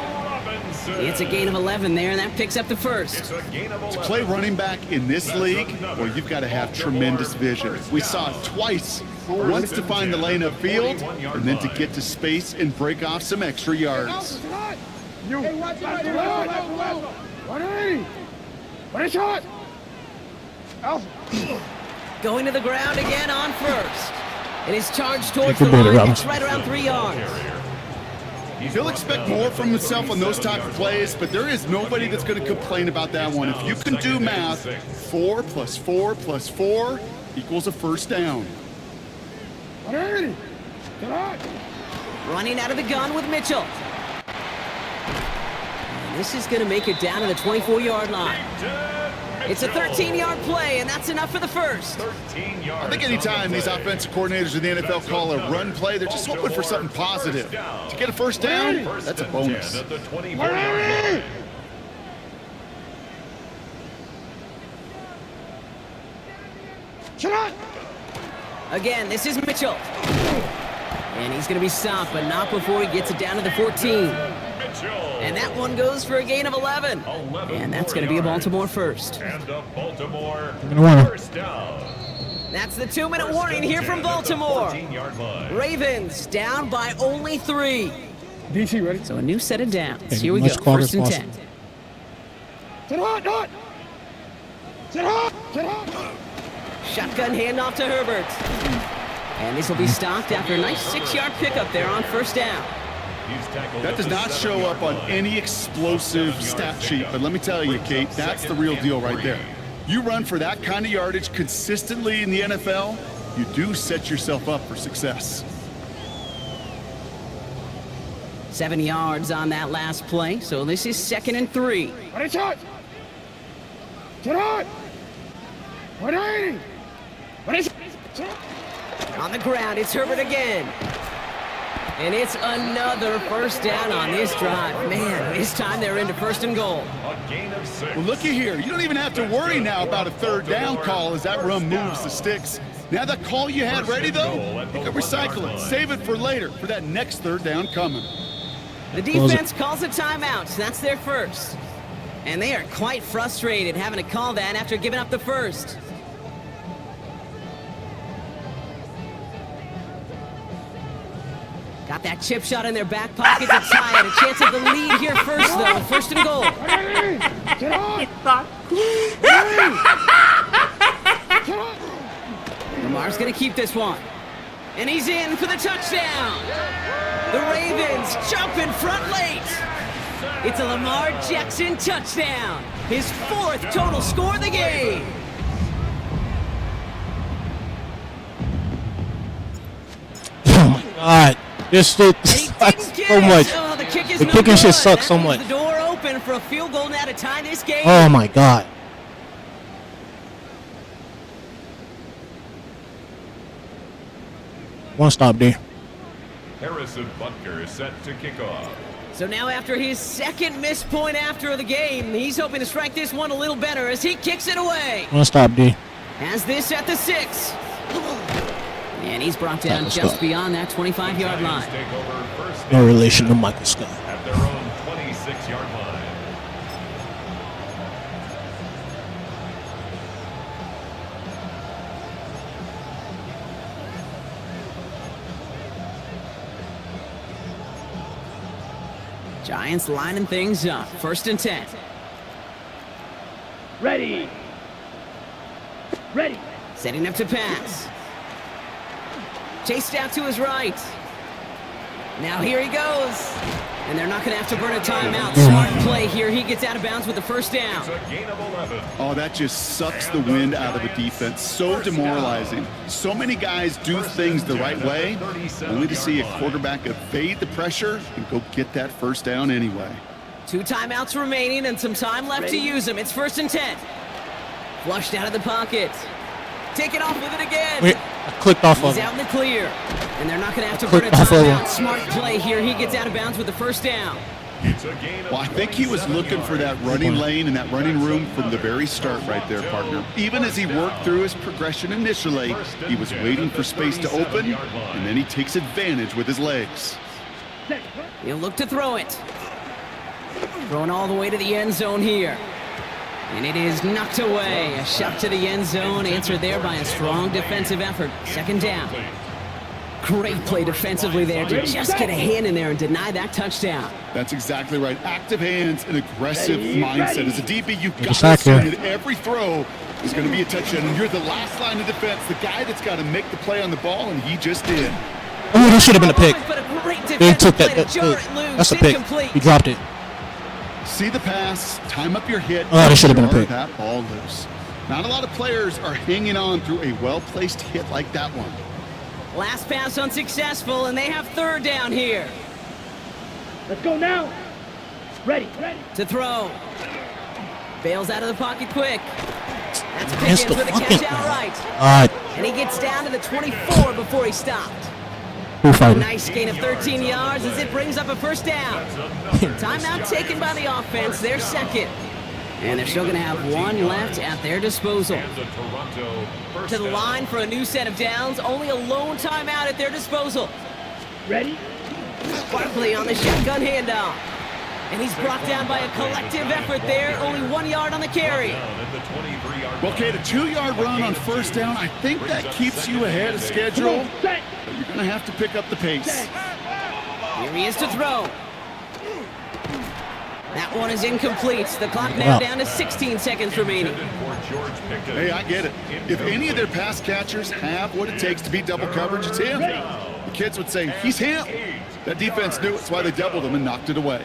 It's a gain of 11 there, and that picks up the first. To play running back in this league, well, you've got to have tremendous vision. We saw it twice. Once to find the lane upfield, and then to get to space and break off some extra yards. You. 180. What is shot? Alpha. Going to the ground again on first. It is charged towards Take the the bullet, line. It's Robinson. right around 3 yards. He'll expect more from himself on those type of plays, but there is nobody that's going to complain about that one. If you can do math, 4 + 4 + 4 equals a first down. 180. Set hot. Running out of the gun with Mitchell. And this is going to make it down to the 24-yard line. It's a 13-yard play, and that's enough for the first. 13 yards. I think anytime these offensive coordinators in the NFL call a run play, they're just hoping for something positive. To get a first down, that's a bonus. At the 24-yard line. Again, this is Mitchell. And he's going to be stopped, but not before he gets it down to the 14. And that one goes for a gain of 11. And that's going to be a Baltimore first. And a Baltimore winner. first down. That's the 2-minute warning here from Baltimore. 14-yard line. Ravens down by only 3. DC ready? So a new set of downs. Okay, Here we much go, clock first as and possible. 10. Sit hard, hard. Sit hard, sit hard. Shotgun handoff to Herbert. And this will be stopped after a nice 6-yard pickup there on first down. He's tackled That at does the not show 7-yard up on line. any explosive stat sheet, but let me tell you, Kate, that's the real deal right there. You run for that kind of yardage consistently in the NFL, you do set yourself up for success. 7 yards on that last play, so this is 2nd and 3. Ready, shot. Sit hard. 180. Ready, shot. On the ground, it's Herbert again. And it's another first down on this drive. Man, this time they're into 1st and goal. A gain of 6. Well, looky here. You don't even have to worry now about a third down call as that run moves the sticks. Now that call you had ready, though, you can recycle it. Save it for later for that next third down coming. The defense calls a timeout. That's their first. And they are quite frustrated having to call that after giving up the first. Got that chip shot in their back pocket to tie it. A chance at the lead here first, though. 1st and goal. Ready. Sit hard. Sit hard. Lamar's going to keep this one. And he's in for the touchdown. The Ravens jump in front late. It's a Lamar Jackson touchdown. His 4th total score of the game. Oh my God. This shit And he sucks didn't get so it. much. Oh, the kick is The no kicking shit good. sucks so That leaves much. The door open for a field goal now to tie this game. Oh my God. One stop, D. Harrison Butker is set to kick off. So now after his 2nd missed point after the game, he's hoping to strike this one a little better as he kicks it away. One stop, D. Has this at the 6. And he's brought down Let's just go. beyond that 25-yard Giants line. take over first No down relation to Michael Scott. at their own 26-yard line. Giants lining things up. 1st and 10. Ready. Ready. Setting up to pass. Chased out to his right. Now here he goes. And they're not going to have to burn a timeout. Smart play here. He gets out of bounds with the first down. It's a gain of 11. Oh, that just sucks the wind out of a defense. So demoralizing. So many guys do things the right way, only to see a quarterback evade the pressure and go get that first down anyway. 2 timeouts remaining and some time left to use them. It's 1st and 10. Flushed out of the pocket. Taking off with it again. Wait, I clicked off of He's it. out in the clear. And they're not going to have to Click burn a off of timeout. him. Smart play here. He gets out of bounds with the first down. It's a gain of Well, I think he was 27 looking for that yards. running lane and that running room from the very start right there, partner. Even as he worked through his progression initially, he was waiting for space to open, and then he takes advantage with his legs. He'll look to throw it. Throwing all the way to the end zone here. And it is knocked away. A shot to the end zone, answered there by a strong defensive effort. 2nd down. Great play defensively there to just get a hand in there and deny that touchdown. That's exactly right. Active hands and aggressive mindset. As a DB, you've got to sack here. assume that every throw is going to be a touchdown. And you're the last line of defense, the guy that's got to make the play on the ball, and he just did. Oh, that should have been a pick. But a great They took defensive that. play to jar it loose. That's a pick. Incomplete. He dropped it. See the pass, time up your hit. Oh, that should have been a jar pick. that ball loose. Not a lot of players are hanging on through a well-placed hit like that one. Last pass unsuccessful, and they have 3rd down here. Let's go now. Ready. Ready. To throw. Bails out of the pocket quick. That's Missed Pickens the with a fucking catch outright. Alright, And he gets down to the 24 before he stopped. who A fighting? nice gain of 13 yards as it brings up a first down. Timeout taken by the offense, their 2nd. And they're still going to have one left at their disposal. And the Toronto first To the down. line for a new set of downs. Only a lone timeout at their disposal. Ready? Barkley on the shotgun handoff. And he's brought down by a collective effort there. Only 1 yard on the carry. Down at the 23-yard Well, line. Kate, a 2-yard run on first down, I think that keeps you ahead of schedule. But you're going to have to pick up the pace. Here he is to throw. That one is incomplete. The clock now down to 16 seconds remaining. Hey, I get it. If any of their pass catchers have what it takes to beat double coverage, it's him. The kids would say, he's him. That defense knew it, that's why they doubled him and knocked it away.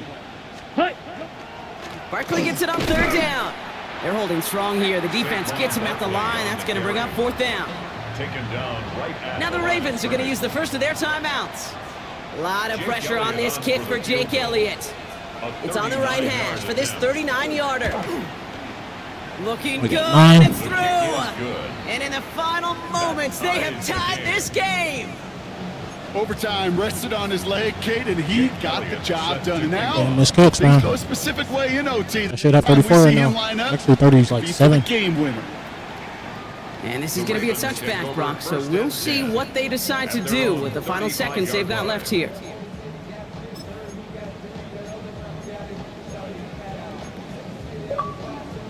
Barkley gets it on third down. They're holding strong here. The defense gets him at the line. That's going to bring up fourth down. Taken down right at Now the Ravens are going to use the first of their timeouts. A lot of pressure on this kick for Jake Elliott. It's on the right hash for this 39-yarder. Looking good, and it's through. And in the final moments, they have tied this game. Overtime rested on his leg, Kate, and he got the job done. And now, Damn, this kicks, things man. go a specific way in OT. I should have 34 right now. Actually, 30 is like 7. Game winner. And this is going to be a touchback, Brock, so we'll see what they decide to do with the final seconds they've got left here.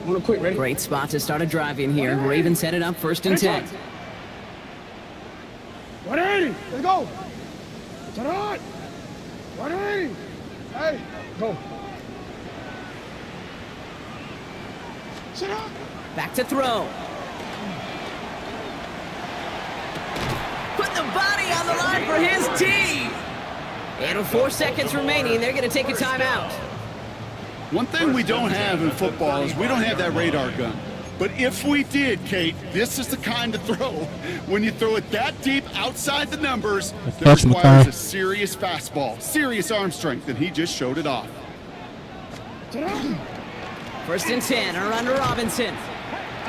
Wanna quit, ready? Great spot to start a drive in here. Ravens headed up first and 10. 180. Let's go. Turn on. 180. Hey, go. Sit up. Back to throw. Put the body on the line for his team. And with 4 seconds remaining, they're going to take a timeout. One thing we don't have in football is we don't have that radar gun. But if we did, Kate, this is the kind of throw. When you throw it that deep outside the numbers, that requires a serious fastball, serious arm strength, and he just showed it off. First and 10, or under Robinson.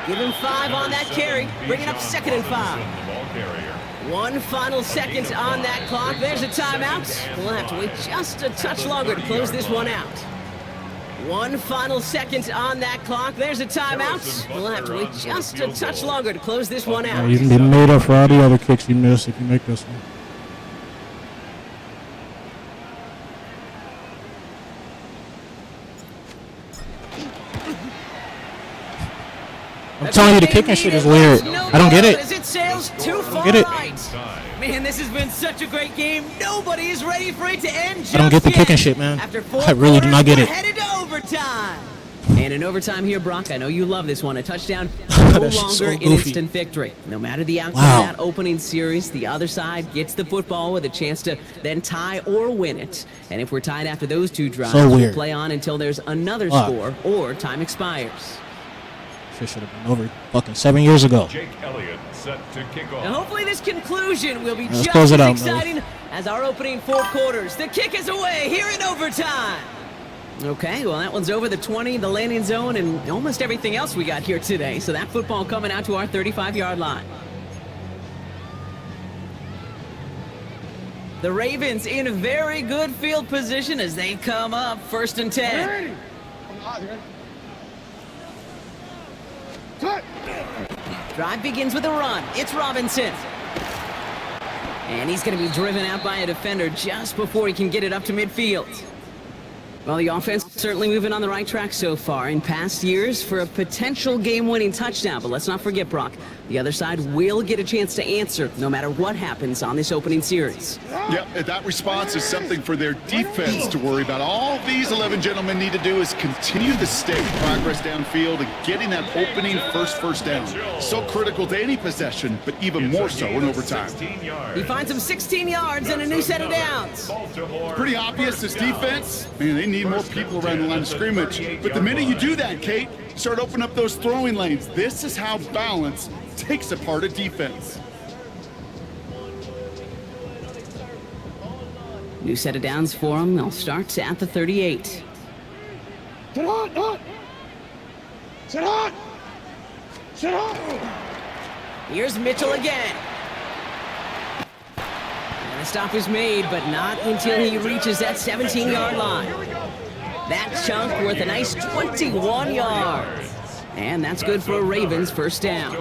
Give him 5 on that carry, bringing up 2nd and 5. One final second on that clock. There's a timeout. We'll have to wait just a touch longer to close this one out. One final second on that clock. There's a timeout. We'll have to wait just a touch longer to close this one out. You can be made up for all the other kicks you miss if you make this one. I'm telling you, the kicking shit is weird. I don't get it. As it sails too far get it. right. Man, this has been such a great game. Nobody is ready for it to end just I don't get the yet. kicking shit, man. After 4 I really do not get quarters, it. we're headed to overtime. And in overtime here, Brock, I know you love this one. A touchdown, no That shit's so longer an goofy. instant victory. No matter the outcome Wow. of that opening series, the other side gets the football with a chance to then tie or win it. And if we're tied after those 2 drives, So we'll weird. play on until there's another Wow. score or time expires. Shit should have been over fucking 7 years ago. Jake Elliott set to kick off. And hopefully this conclusion will be Let's just close as it out, exciting as our opening 4 quarters. The kick is away here in overtime. Okay, well, that one's over the 20, the landing zone, and almost everything else we got here today. So that football coming out to our 35-yard line. The Ravens in very good field position as they come up first and 10. 180. Cut. Drive begins with a run. It's Robinson. And he's going to be driven out by a defender just before he can get it up to midfield. Well, the offense certainly moving on the right track so far in past years for a potential game-winning touchdown. But let's not forget, Brock, the other side will get a chance to answer no matter what happens on this opening series. Yep, and that response is something for their defense to worry about. All these 11 gentlemen need to do is continue the steady progress downfield and getting that opening first down. So critical to any possession, but even more so in overtime. He finds him 16 yards and a new set of downs. Pretty obvious, this defense, man, they need more people around the line of scrimmage. But the minute you do that, Kate, start opening up those throwing lanes. This is how balance takes apart a defense. New set of downs for him. They'll start at the 38. Sit on. Sit on. Sit on. Here's Mitchell again. And the stop is made, but not until he reaches that 17-yard line. That chunk worth a nice 21 yards. And that's good for a Ravens first down.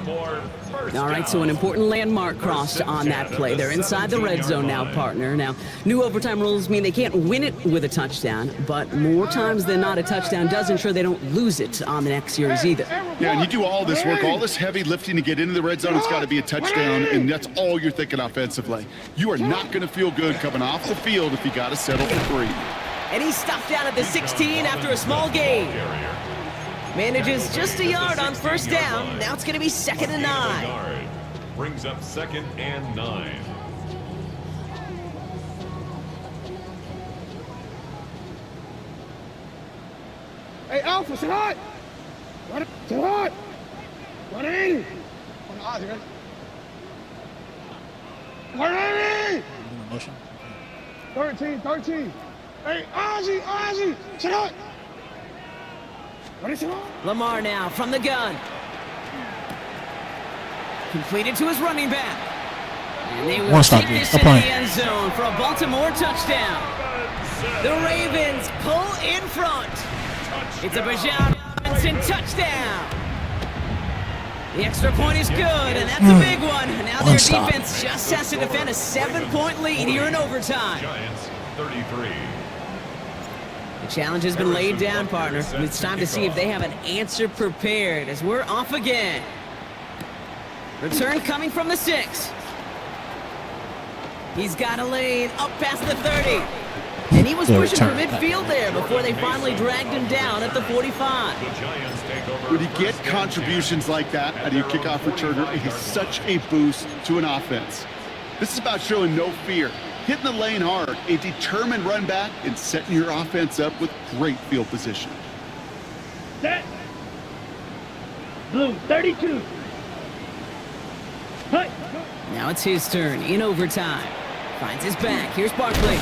All right, so an important landmark crossed on that play. They're inside the red zone now, partner. Now, new overtime rules mean they can't win it with a touchdown, but more times than not, a touchdown does ensure they don't lose it on the next series either. Yeah, and you do all this work, all this heavy lifting to get into the red zone, it's got to be a touchdown, and that's all you're thinking offensively. You are not going to feel good coming off the field if you got to settle for 3. And he's stopped down at the 16 after a small gain. Manages just a yard on first down. Now it's going to be 2nd and 9. Brings up 2nd and 9. Hey, Alpha, sit hot. Sit hot. Run in. On the odds, guys. Run in. 13. Hey, Ozzy, sit hot. Lamar now from the gun. Completed to his running back. And they will take this in the end zone for a Baltimore touchdown. The Ravens pull in front. It's a Bijan Robinson touchdown. The extra point is good, and that's a big one. Now their defense just has to defend a 7-point lead here in overtime. Giants 33. The challenge has been laid down, partner. It's time to see if they have an answer prepared as we're off again. Return coming from the 6. He's got a lane up past the 30. And he was pushing for midfield there before they finally dragged him down at the 45. When you get contributions like that out of your kickoff returner, it is such a boost to an offense. This is about showing no fear, hitting the lane hard, a determined run back, and setting your offense up with great field position. Set. Blue, 32. Hey. Now it's his turn in overtime. Finds his back. Here's Barkley.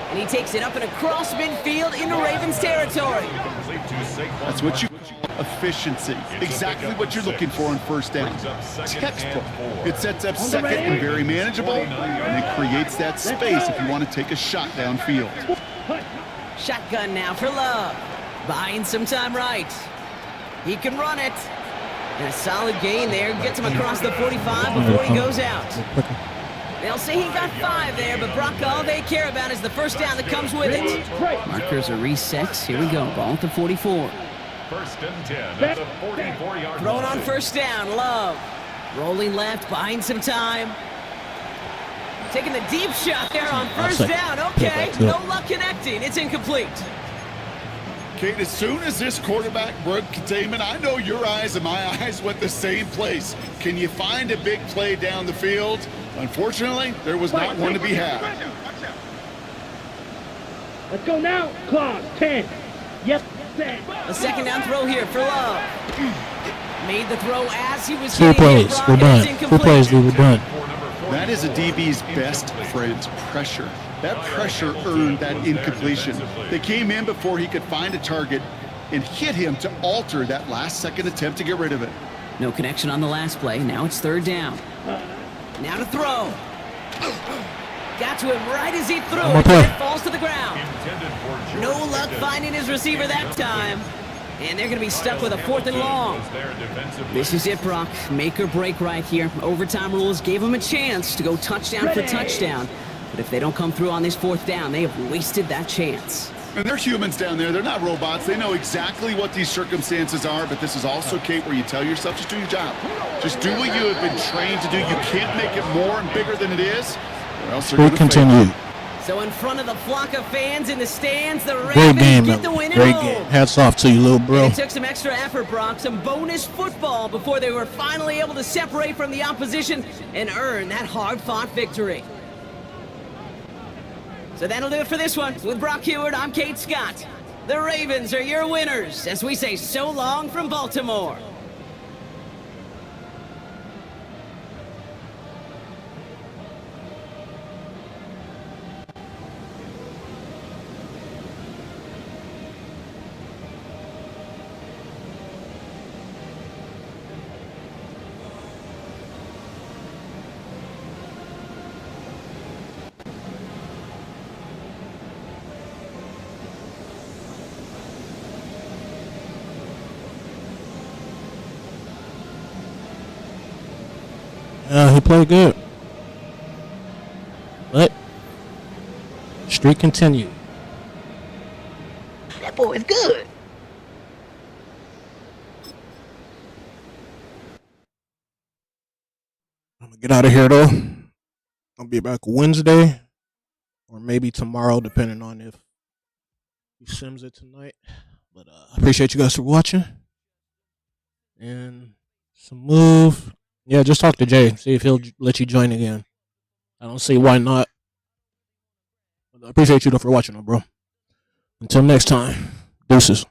And he takes it up and across midfield into Ravens territory. That's what you efficiency. Exactly what you're looking for on first down. Textbook. It sets up second and very manageable, and it creates that space if you want to take a shot downfield. Shotgun now for Love. Buying some time right. He can run it. And a solid gain there. Gets him across the 45 before he goes out. They'll say he got 5 there, but Brock, all they care about is the first down that comes with it. Markers are reset. Here we go. Ball at the 44. 1st and 10 at the 44-yard Throwing line. on first down. Love. Rolling left, buying some time. Taking the deep shot there on first down. Okay, no luck connecting. It's incomplete. Kate, as soon as this quarterback broke containment, I know your eyes and my eyes went the same place. Can you find a big play down the field? Unfortunately, there was not one to be had. Let's go now. Clause 10. Yep. A second down throw here for Love. Made the throw as he was 2 plays. We're done. 2 plays, dude. We're done. That is a DB's best friend, pressure. That pressure earned that incompletion. They came in before he could find a target and hit him to alter that last-second attempt to get rid of it. No connection on the last play. Now it's 3rd down. Now to throw. Got to him right as he threw it. It falls to the ground. No luck finding his receiver that time. And they're going to be stuck with a 4th and long. This is it, Brock. Make or break right here. Overtime rules gave them a chance to go touchdown for touchdown. But if they don't come through on this 4th down, they have wasted that chance. And they're humans down there. They're not robots. They know exactly what these circumstances are, but this is also, Kate, where you tell yourself, just do your job. Just do what you have been trained to do. You can't make it more and bigger than it is, or else they're going to continue. So in front of the flock of fans in the stands, the Great Ravens game, get the win Great at game. home. Hats off to you, little bro. It took some extra effort, Brock, some bonus football before they were finally able to separate from the opposition and earn that hard-fought victory. So that'll do it for this one. With Brock Heward, I'm Kate Scott. The Ravens are your winners as we say so long from Baltimore. Yeah, he played good. But streak continued. That boy is good. I'm gonna get out of here though. I'll be back Wednesday or maybe tomorrow, depending on if he sims it tonight. But I appreciate you guys for watching. And some move. Yeah, just talk to Jay. See if he'll let you join again. I don't see why not. But I appreciate you though for watching, though, bro. Until next time, deuces.